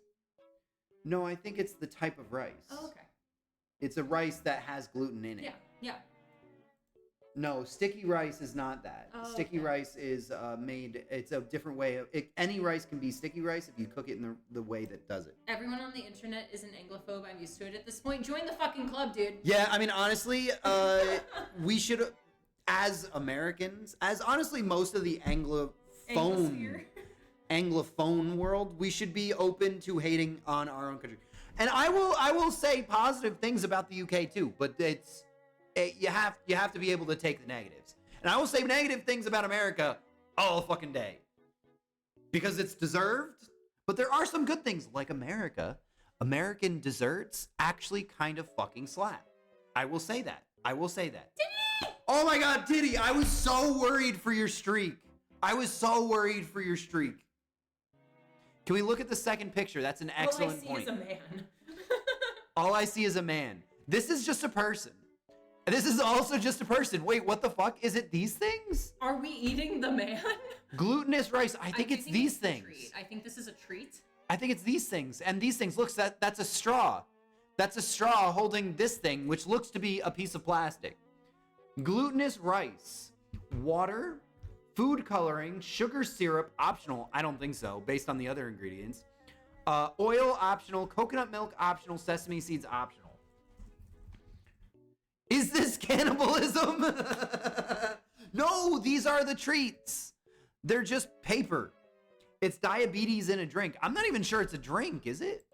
No, I think it's the type of rice. Oh, okay. It's a rice that has gluten in it. Yeah. Yeah. No, sticky rice is not that. Oh, Sticky okay. rice is made. It's a different way of. Any rice can be sticky rice if you cook it in the way that does it. Everyone on the internet is an Anglophobe. I'm used to it at this point. Join the fucking club, dude. Yeah, I mean, honestly, we should, as Americans, as honestly most of the Anglosphere. Anglophone world, we should be open to hating on our own country. And I will say positive things about the UK too, but you have to be able to take the negatives. And I will say negative things about America all fucking day. Because it's deserved, but there are some good things like America. American desserts actually kind of fucking slap. I will say that. Diddy! Oh my god, Diddy, I was so worried for your streak. Can we look at the second picture? That's an excellent point. All I see is a man. All I see is a man. This is just a person. This is also just a person. Wait, what the fuck? Is it these things? Are we eating the man? Glutinous rice. I think it's these things. I think this is a treat. I think it's these things. And these things. Look, that's a straw. That's a straw holding this thing, which looks to be a piece of plastic. Glutinous rice. Water. Food coloring. Sugar syrup. Optional. I don't think so, based on the other ingredients. Oil optional. Coconut milk optional. Sesame seeds optional. Is this cannibalism? No, these are the treats. They're just paper. It's diabetes in a drink. I'm not even sure it's a drink, is it?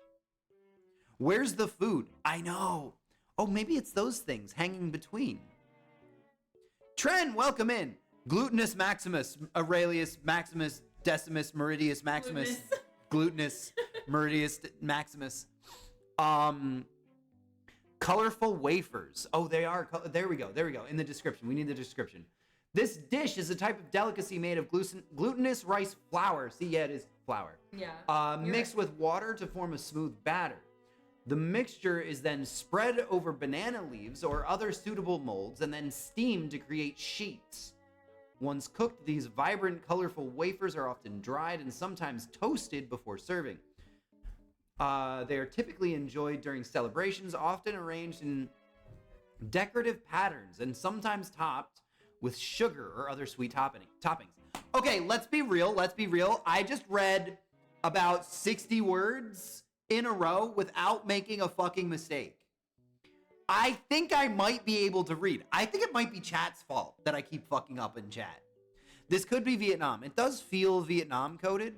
Where's the food? I know. Oh, maybe it's those things hanging between. Tren, welcome in. Glutinous Maximus, Aurelius Maximus, Decimus, Meridius Maximus, Glutinous, Meridius Maximus. Colorful wafers. Oh, they are. There we go. In the description. We need the description. This dish is a type of delicacy made of glutinous rice flour. See, yeah, it is flour. Yeah. Mixed with water to form a smooth batter. The mixture is then spread over banana leaves or other suitable molds and then steamed to create sheets. Once cooked, these vibrant, colorful wafers are often dried and sometimes toasted before serving. They are typically enjoyed during celebrations, often arranged in decorative patterns and sometimes topped with sugar or other sweet toppings. Okay, let's be real. I just read about 60 words in a row without making a fucking mistake. I think I might be able to read. I think it might be chat's fault that I keep fucking up in chat. This could be Vietnam. It does feel Vietnam coded.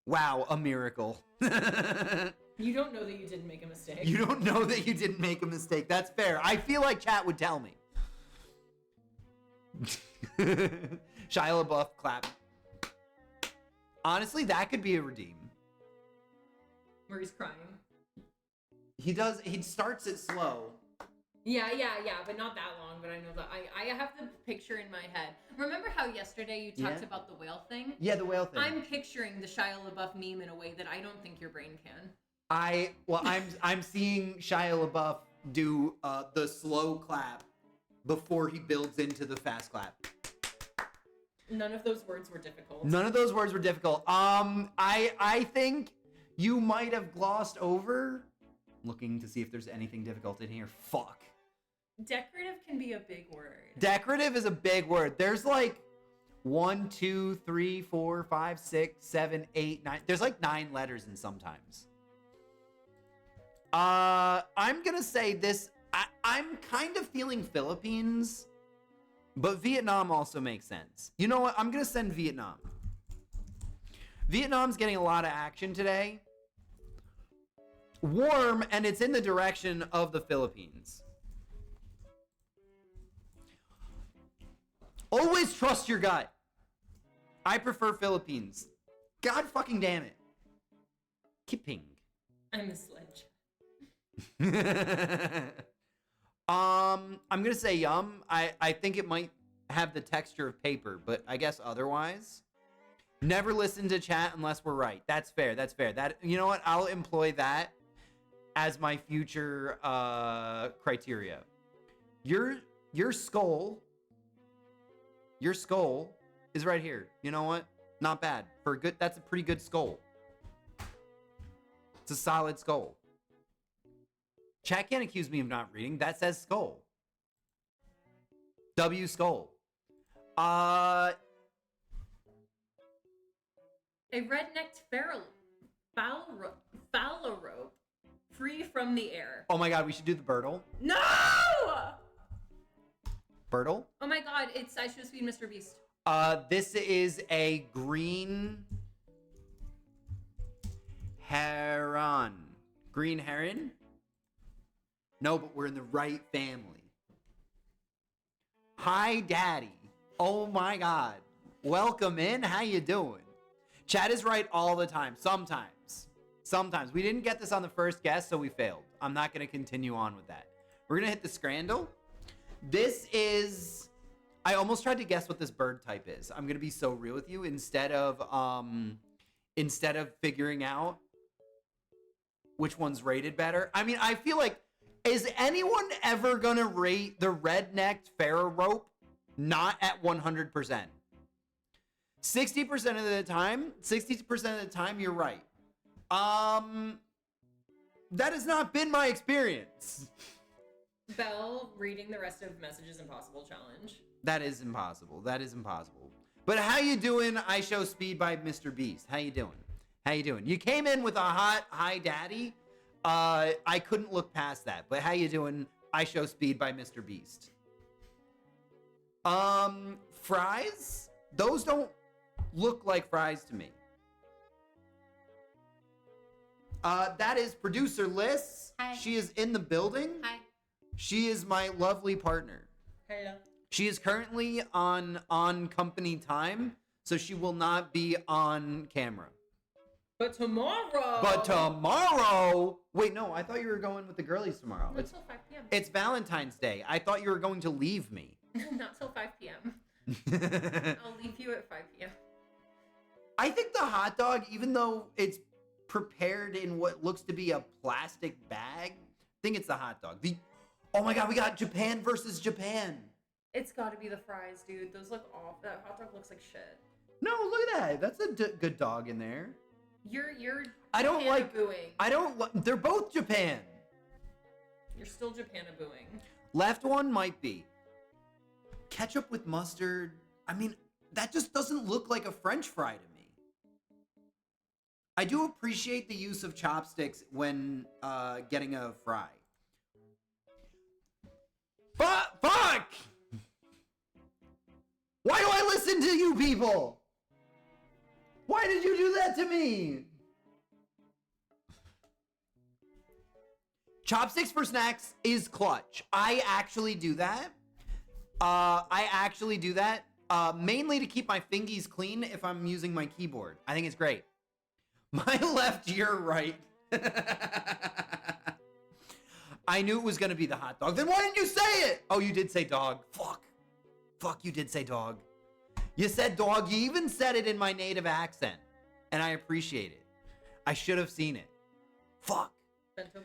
Wow, a miracle. You don't know that you didn't make a mistake. You don't know that you didn't make a mistake. That's fair. I feel like chat would tell me. Shia LaBeouf, clap. Honestly, that could be a redeem. Where he's crying. He starts it slow. Yeah, but not that long. But I know that I have the picture in my head. Remember how yesterday you talked Yeah. about the whale thing? Yeah, the whale thing. I'm picturing the Shia LaBeouf meme in a way that I don't think your brain can. I'm seeing Shia LaBeouf do the slow clap before he builds into the fast clap. None of those words were difficult. None of those words were difficult. I think you might have glossed over. Looking to see if there's anything difficult in here. Fuck. Decorative can be a big word. Decorative is a big word. There's like 1, 2, 3, 4, 5, 6, 7, 8, 9. There's like 9 letters in sometimes. I'm gonna say this. I'm kind of feeling Philippines, but Vietnam also makes sense. You know what? I'm gonna send Vietnam. Vietnam's getting a lot of action today. Warm, and it's in the direction of the Philippines. Always trust your gut. I prefer Philippines. God fucking damn it. Kipping. I'm a sledge. I'm gonna say yum. I think it might have the texture of paper, but I guess otherwise. Never listen to chat unless we're right. That's fair. That's fair. That, you know what? I'll employ that as my future criteria. Your skull is right here. You know what? Not bad. For a good, that's a pretty good skull. It's a solid skull. Chat can't accuse me of not reading. That says skull. W skull. A red-necked phalarope, free from the air. Oh my god, we should do the Birdle. No! Birdle? Oh my god, it's I Should Speed Mr. Beast. This is a green heron. Green heron? No, but we're in the right family. Hi, Daddy. Oh my god. Welcome in. How you doing? Chat is right all the time. Sometimes. We didn't get this on the first guess, so we failed. I'm not going to continue on with that. We're going to hit the Scrandle. This is... I almost tried to guess what this bird type is. I'm going to be so real with you. Instead of figuring out which one's rated better. I mean, I feel like, is anyone ever going to rate the red-necked phalarope not at 100%? 60% of the time, you're right. That has not been my experience. Belle reading the rest of Messages Impossible challenge. That is impossible. But how you doing? I Show Speed by Mr. Beast. How you doing? You came in with a hot hi daddy. I couldn't look past that. But how you doing? I Show Speed by Mr. Beast. Fries? Those don't look like fries to me. That is producer Liz. Hi. She is in the building. Hi. She is my lovely partner. Hello. She is currently on company time, so she will not be on camera. But tomorrow. Wait, no, I thought you were going with the girlies tomorrow. Not till 5 p.m. It's Valentine's Day. I thought you were going to leave me. Not till 5 p.m. I'll leave you at 5 p.m. I think the hot dog, even though it's prepared in what looks to be a plastic bag, I think it's the hot dog. Oh my god, we got Japan versus Japan. It's got to be the fries, dude. Those look off. That hot dog looks like shit. No, look at that. That's a good dog in there. You're. I don't like. Japan-a-booing. I don't. They're both Japan. You're still Japan-a-booing. Left one might be. Ketchup with mustard. I mean, that just doesn't look like a French fry to me. I do appreciate the use of chopsticks when getting a fry. But fuck! Why do I listen to you people? Why did you do that to me? Chopsticks for snacks is clutch. I actually do that. Mainly to keep my fingies clean if I'm using my keyboard. I think it's great. My left, your right. I knew it was going to be the hot dog. Then why didn't you say it? Oh, you did say dog. Fuck, you did say dog. You said dog. You even said it in my native accent. And I appreciate it. I should have seen it. Fuck. Bento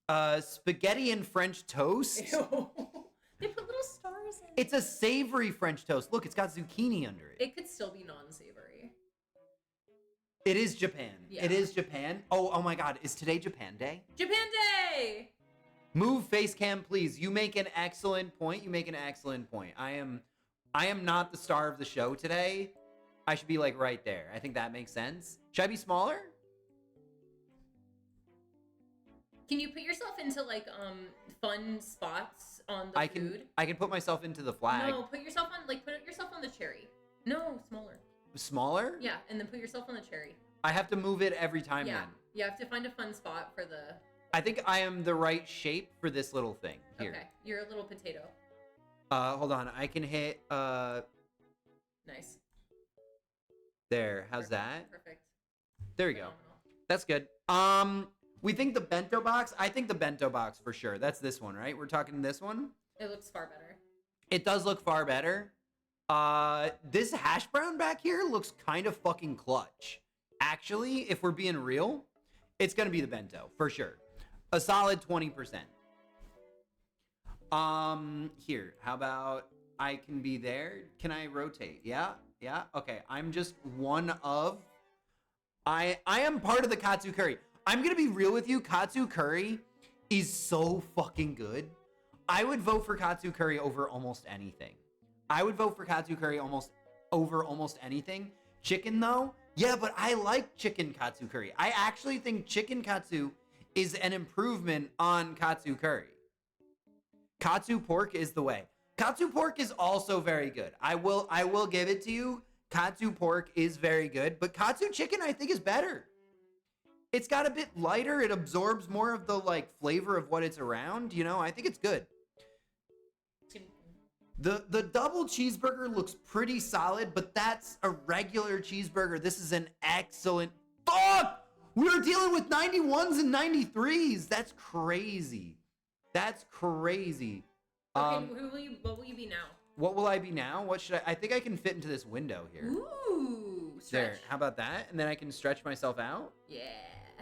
box? Spaghetti and French toast. Ew. They put little stars in it. It's a savory French toast. Look, it's got zucchini under it. It could still be non-savory. It is Japan. Yeah. It is Japan. Oh my God. Is today Japan Day? Japan Day! Move face cam, please. You make an excellent point. I am not the star of the show today. I should be like right there. I think that makes sense. Should I be smaller? Can you put yourself into like fun spots on the food? I can put myself into the flag. No, put yourself on the cherry. No, smaller. Smaller? Yeah, and then put yourself on the cherry. I have to move it every time then. You have to find a fun spot for the... I think I am the right shape for this little thing. Here. Okay, you're a little potato. Hold on. I can hit... Nice. There. How's Perfect. that? Perfect. There we go. Phenomenal. That's good. We think the bento box? I think the bento box for sure. That's this one, right? We're talking this one? It looks far better. It does look far better. This hash brown back here looks kind of fucking clutch. Actually, if we're being real, it's going to be the bento for sure. A solid 20%. Here, how about I can be there? Can I rotate? Yeah. Okay, I'm just one of... I am part of the katsu curry. I'm going to be real with you. Katsu curry is so fucking good. I would vote for katsu curry over almost anything. Over almost anything. Chicken, though? Yeah, but I like chicken katsu curry. I actually think chicken katsu is an improvement on katsu curry. Katsu pork is the way. Katsu pork is also very good. I will give it to you. Katsu pork is very good, but katsu chicken I think is better. It's got a bit lighter. It absorbs more of the like flavor of what it's around. You know, I think it's good. The double cheeseburger looks pretty solid, but that's a regular cheeseburger. This is an excellent... Fuck! We're dealing with 91s and 93s. That's crazy. Okay, what will you be now? What will I be now? What should I think I can fit into this window here. Ooh, stretch. There, how about that? And then I can stretch myself out? Yeah.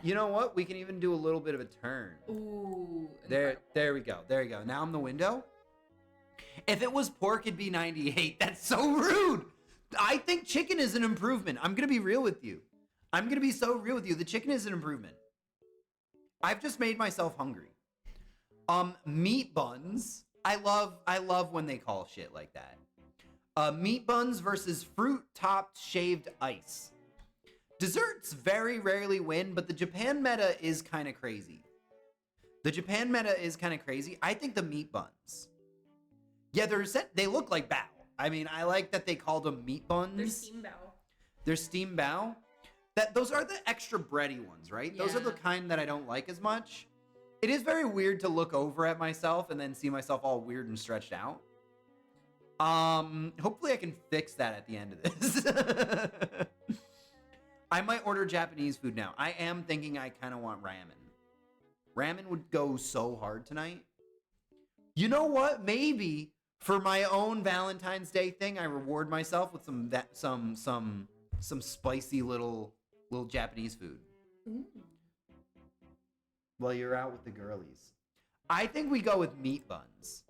You know what? We can even do a little bit of a turn. Ooh. There we go. Now I'm the window. If it was pork, it'd be 98. That's so rude. I think chicken is an improvement. I'm going to be real with you. I'm going to be so real with you. The chicken is an improvement. I've just made myself hungry. Meat buns. I love when they call shit like that. Meat buns versus fruit-topped shaved ice. Desserts very rarely win, but the Japan meta is kind of crazy. I think the meat buns. Yeah, they look like bao. I mean, I like that they called them meat buns. They're steam bao. Those are the extra bready ones, right? Yeah. Those are the kind that I don't like as much. It is very weird to look over at myself and then see myself all weird and stretched out. Hopefully I can fix that at the end of this. I might order Japanese food now. I am thinking I kind of want ramen. Ramen would go so hard tonight. You know what? Maybe for my own Valentine's Day thing, I reward myself with some spicy little Japanese food. Ooh. Well, you're out with the girlies. I think we go with meat buns.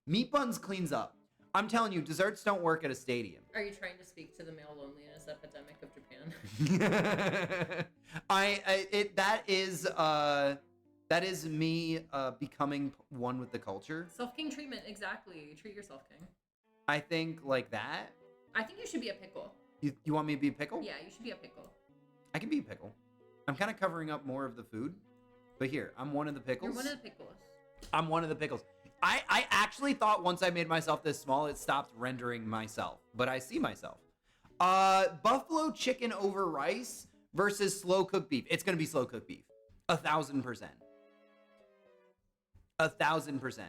Meat buns cleans up. I'm telling you, desserts don't work at a stadium. Are you trying to speak to the male loneliness epidemic of Japan? That is me becoming one with the culture. Self-king treatment, exactly. Treat yourself, king. I think like that. I think you should be a pickle. You want me to be a pickle? Yeah, you should be a pickle. I can be a pickle. I'm kind of covering up more of the food. But here, I'm one of the pickles. You're one of the pickles. I'm one of the pickles. I actually thought once I made myself this small, it stopped rendering myself. But I see myself. Buffalo chicken over rice versus slow cooked beef. It's going to be slow cooked beef. 1,000%. 1,000%.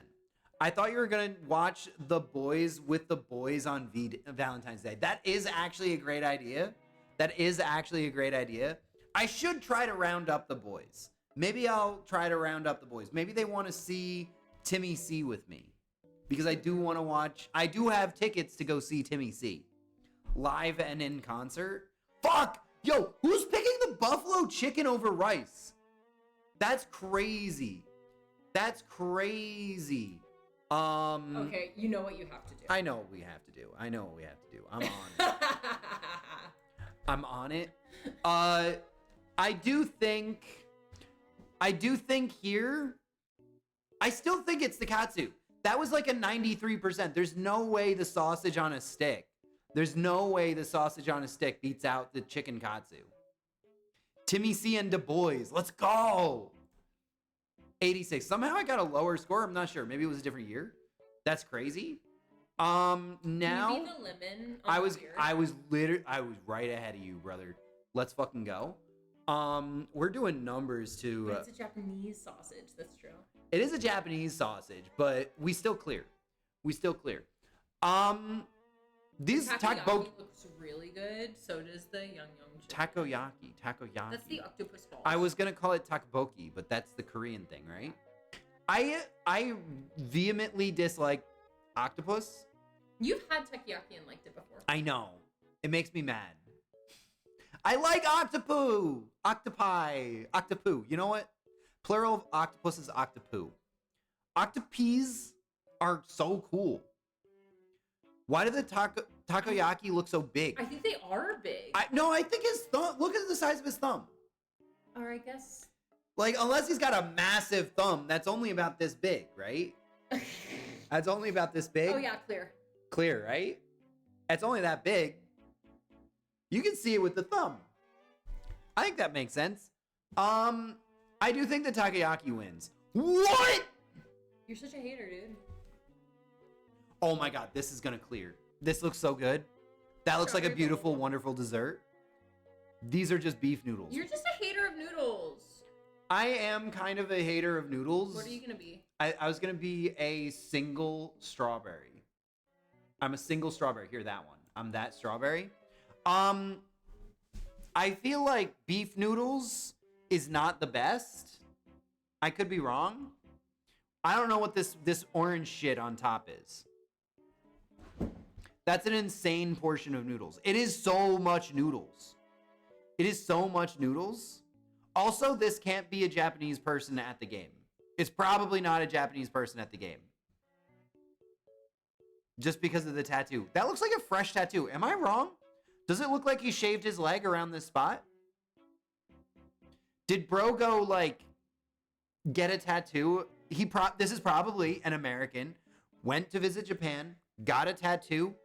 I thought you were going to watch The Boys with the boys on Valentine's Day. That is actually a great idea. I should try to round up the boys. Maybe I'll try to round up the boys. Maybe they want to see Timmy C with me. Because I do want to watch. I do have tickets to go see Timmy C. Live and in concert. Fuck! Yo, who's picking the buffalo chicken over rice? That's crazy. That's crazy. Okay, you know what you have to do. I know what we have to do. I know what we have to do. I'm on it. I'm on it. I do think here, I still think it's the katsu. That was like a 93%. There's no way the sausage on a stick. There's no way the sausage on a stick beats out the chicken katsu. Timmy C and Du Bois. Let's go. 86. Somehow I got a lower score. I'm not sure. Maybe it was a different year. That's crazy. Now Can you be the lemon on I the beer? I was right ahead of you, brother. Let's fucking go. We're doing numbers to But it's a Japanese sausage. That's true. it is a Japanese sausage, but we still clear. These Takoyaki looks really good. So does the Young chicken. takoyaki. That's the octopus balls. I was gonna call it tteokbokki, but that's the Korean thing, right? I vehemently dislike octopus. You've had takoyaki and liked it before. I know. It makes me mad. I like octopu. Octopu. You know what? Plural of octopus is octopu. Octopes are so cool. Why do the takoyaki look so big? I think they are big. I think his thumb. Look at the size of his thumb. Or I guess. Like, unless he's got a massive thumb, that's only about this big, right? That's only about this big. Oh yeah, clear. Clear, right? It's only that big. You can see it with the thumb. I think that makes sense. I do think the takoyaki wins. What? You're such a hater, dude. Oh my god, this is gonna clear. This looks so good. That looks like a beautiful, wonderful dessert. These are just beef noodles. You're just a hater of noodles. I am kind of a hater of noodles. What are you gonna be? I was gonna be a single strawberry. I'm a single strawberry. Here, that one. I'm that strawberry. I feel like beef noodles is not the best. I could be wrong. I don't know what this orange shit on top is. That's an insane portion of noodles. It is so much noodles. It is so much noodles. Also, this can't be a Japanese person at the game. It's probably not a Japanese person at the game. Just because of the tattoo. That looks like a fresh tattoo. Am I wrong? Does it look like he shaved his leg around this spot? Did bro go, like, get a tattoo? This is probably an American. Went to visit Japan, got a tattoo.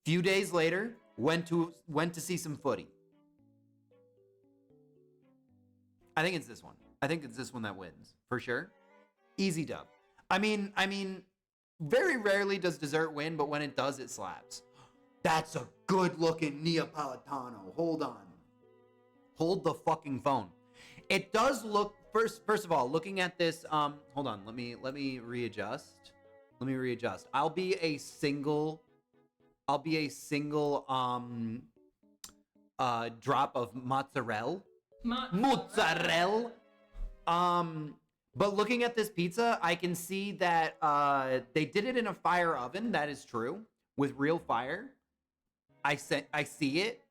Few days later, went to see some footy. I think it's this one. I think it's this one that wins for sure. Easy dub. I mean, very rarely does dessert win, but when it does, it slaps. That's a good-looking Neapolitano. Hold on. Hold the fucking phone. It does look first of all, looking at this, hold on, let me readjust. I'll be a single drop of mozzarella. Mozzarella. But looking at this pizza, I can see that they did it in a fire oven. That is true, with real fire. I see it.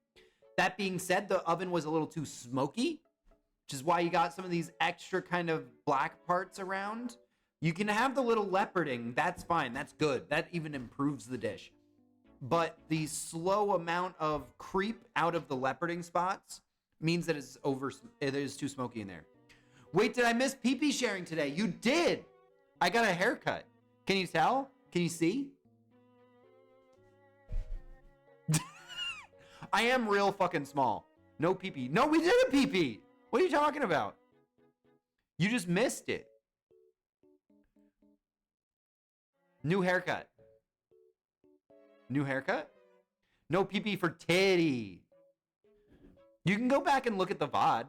That being said, the oven was a little too smoky, which is why you got some of these extra kind of black parts around. You can have the little leoparding. That's fine. That's good. That even improves the dish. But the slow amount of creep out of the leoparding spots means that it is too smoky in there. Wait, did I miss pee-pee sharing today? You did. I got a haircut. Can you tell? Can you see? I am real fucking small. No pee-pee. No, we did a pee-pee. What are you talking about? You just missed it. New haircut. New haircut? No pee-pee for titty. You can go back and look at the VOD.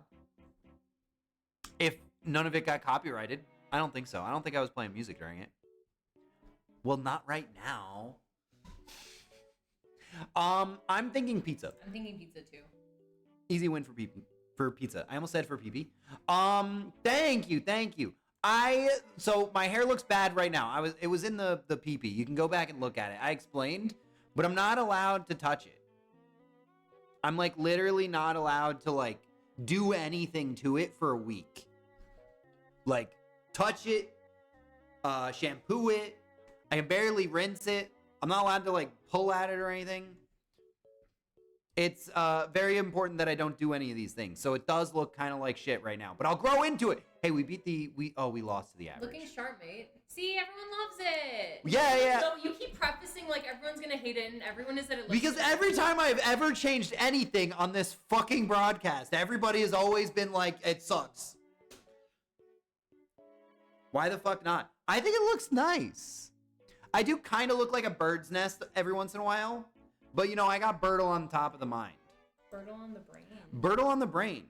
If none of it got copyrighted. I don't think so. I don't think I was playing music during it. Well, not right now. I'm thinking pizza. I'm thinking pizza too. Easy win for pee-pee. For pizza. I almost said for pee-pee. Thank you. So my hair looks bad right now. It was in the pee-pee. You can go back and look at it. I explained, but I'm not allowed to touch it. I'm like literally not allowed to like do anything to it for a week. Like touch it, shampoo it. I can barely rinse it. I'm not allowed to like pull at it or anything. It's very important that I don't do any of these things. So it does look kind of like shit right now, but I'll grow into it. Hey, we lost to the average. Looking sharp, mate. See, everyone loves it. Yeah. No, you keep prefacing like everyone's gonna hate it and everyone is that it looks Because every time I've ever changed anything on this fucking broadcast, everybody has always been like, it sucks. Why the fuck not? I think it looks nice. I do kind of look like a bird's nest every once in a while. But, you know, I got Birtle on top of the mind. Birtle on the brain. Birtle on the brain.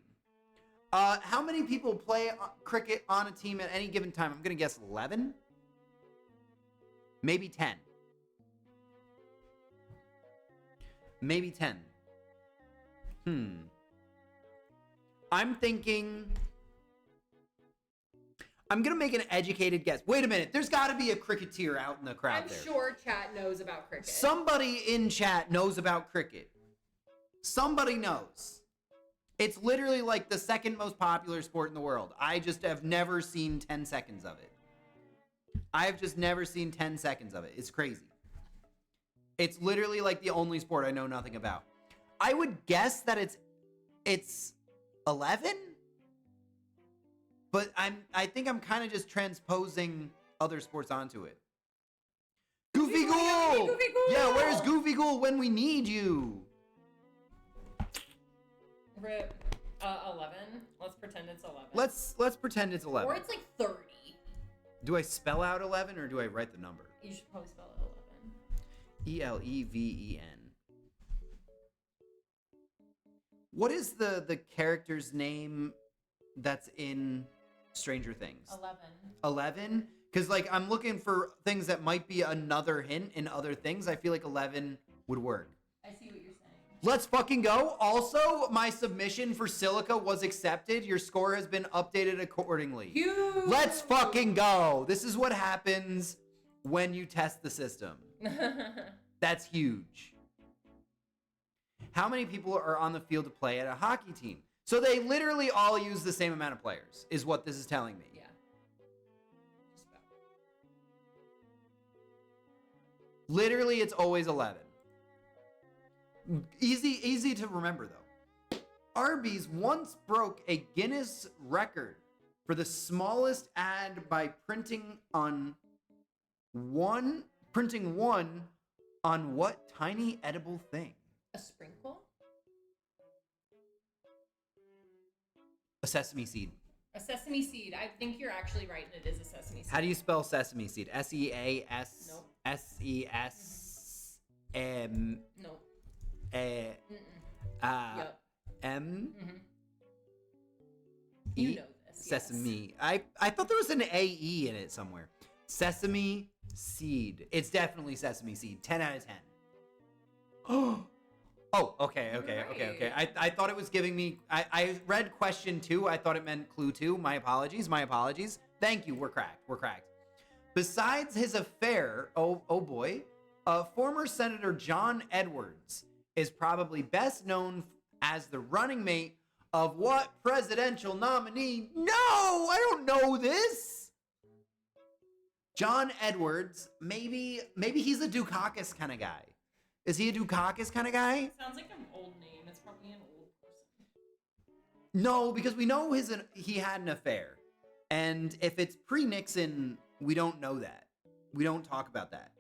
How many people play cricket on a team at any given time? I'm going to guess 11. Maybe 10. Maybe 10. I'm thinking... I'm going to make an educated guess. Wait a minute. There's got to be a cricketer out in the crowd there. I'm sure chat knows about cricket. Somebody in chat knows about cricket. Somebody knows. It's literally like the second most popular sport in the world. I just have never seen 10 seconds of it. I've just never seen 10 seconds of it. It's crazy. It's literally like the only sport I know nothing about. I would guess that it's 11? But I think I'm kind of just transposing other sports onto it. Goofy Ghoul! Yeah, where's Goofy Ghoul when we need you? Rip. 11. Let's pretend it's 11. Let's pretend it's 11. Or it's like 30. Do I spell out 11 or do I write the number? You should probably spell it 11. ELEVEN. What is the character's name that's in Stranger Things? 11. 11? Because, like, I'm looking for things that might be another hint in other things. I feel like 11 would work. I see what you're saying. Let's fucking go. Also, my submission for Silica was accepted. Your score has been updated accordingly. Huge. Let's fucking go. This is what happens when you test the system. That's huge. How many people are on the field to play at a hockey team? So they literally all use the same amount of players, is what this is telling me. Yeah. Just about. Literally, it's always 11. Easy to remember, though. Arby's once broke a Guinness record for the smallest ad by printing one on what tiny edible thing? A sprinkle? A sesame seed. A sesame seed. I think you're actually right, and it is a sesame seed. How do you spell sesame seed? S-E-A-S... Nope. S-E-S... Nope. Yep. M... Mm-hmm. E? You know this. Sesame. Yes. I thought there was an A-E in it somewhere. Sesame seed. It's definitely sesame seed. 10 out of 10. Oh, okay. I thought it was giving me... I read question 2. I thought it meant clue 2. My apologies. Thank you. We're cracked. Besides his affair, oh boy, former Senator John Edwards is probably best known as the running mate of what presidential nominee? No, I don't know this. John Edwards, maybe he's a Dukakis kind of guy. Is he a Dukakis kind of guy? It sounds like an old name. It's probably an old person. No, because we know he had an affair. And if it's pre-Nixon, we don't know that. We don't talk about that.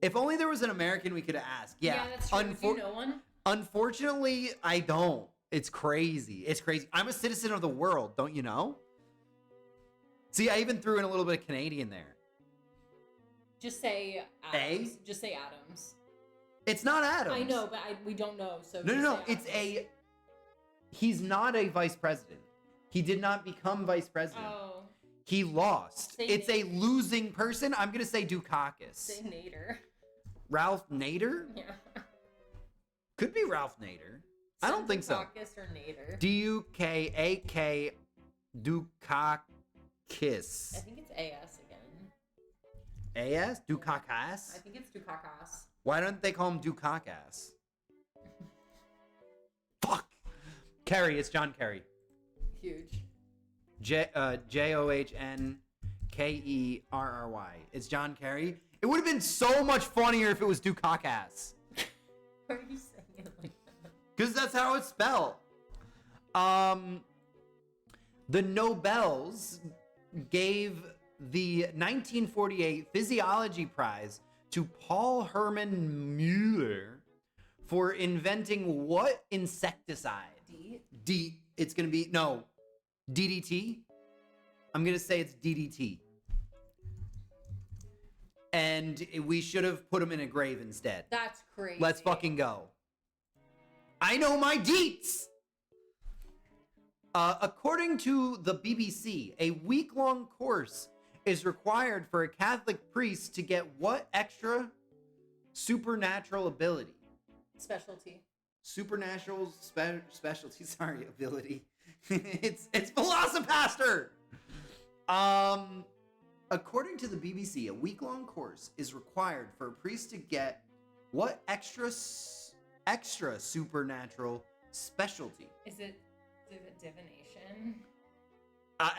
If only there was an American we could ask. Yeah, that's true. Do you know one? Unfortunately, I don't. It's crazy. I'm a citizen of the world, don't you know? See, I even threw in a little bit of Canadian there. Just say Adams. A? Just say Adams. It's not Adams. I know, but we don't know. So No. He's not a vice president. He did not become vice president. Oh. He lost. It's a losing person. I'm going to say Dukakis. Say Nader. Ralph Nader? Yeah. Could be Ralph Nader. I don't think so. Dukakis or Nader? D-U-K-A-K Dukakis. I think it's A-S again. A-S? Dukakas? I think it's Dukakas. Why don't they call him Dukakas? Fuck! Kerry, it's John Kerry. Huge. John-Kerry. It's John Kerry. It would have been so much funnier if it was Dukakas. Why are you saying it like that? Because that's how it's spelled. The Nobels gave the 1948 Physiology Prize to Paul Hermann Mueller for inventing what insecticide? It's going to be, no, DDT? I'm going to say it's DDT. And we should have put him in a grave instead. That's crazy. Let's fucking go. I know my deets! According to the BBC, a week-long course is required for a Catholic priest to get what extra supernatural ability? Specialty. Supernatural specialty, sorry, ability. it's Velocipaster! According to the BBC, a week-long course is required for a priest to get what extra supernatural specialty? Is it divination?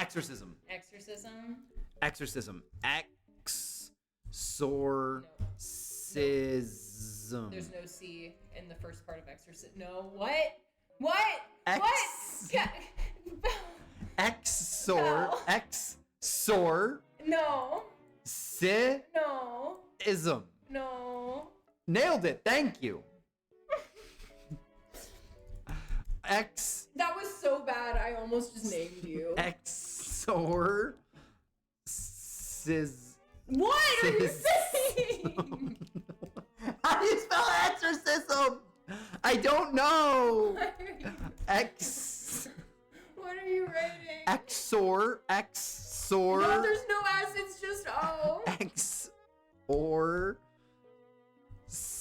Exorcism. Exorcism? Exorcism. Exorcism. There's no C in the first part of exorcism. No, what? What? What? Exor. No. Ism. No. Nailed it. Thank you. That was so bad. I almost just named you. Exorcism. What are you saying? How do you spell exorcism? I don't know. What are you writing? Exor. No, there's no S. It's just O.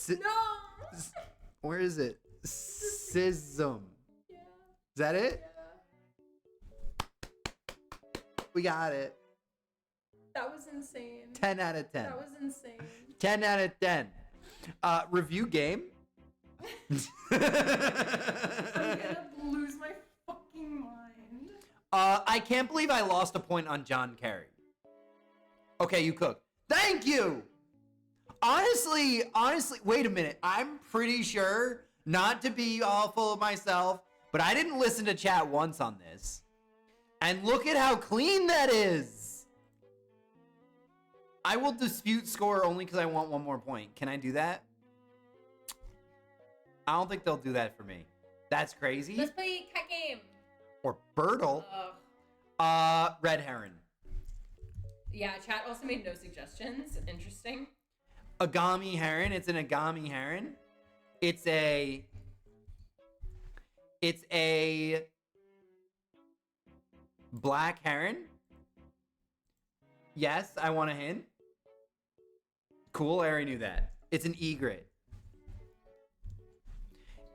No. Where is it? Sism. Yeah. Is that it? Yeah. We got it. That was insane. 10 out of 10. That was insane. 10 out of 10. Review game. I'm gonna lose my fucking mind. I can't believe I lost a point on John Kerry. Okay, you cook. Thank you. Honestly, wait a minute. I'm pretty sure, not to be all full of myself, but I didn't listen to chat once on this. And look at how clean that is. I will dispute score only because I want one more point. Can I do that? I don't think they'll do that for me. That's crazy. Let's play cat game. Or Birdle. Red Heron. Yeah, chat also made no suggestions. Interesting. Agami Heron. It's an Agami Heron. It's a Black Heron. Yes, I want a hint. Cool, I already knew that. It's an egret.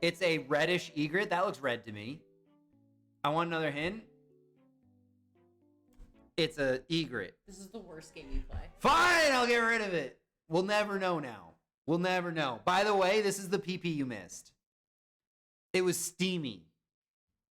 It's a reddish egret. That looks red to me. I want another hint. It's a egret. This is the worst game you play. Fine, I'll get rid of it. We'll never know now. We'll never know. By the way, this is the PP you missed. It was Steamy.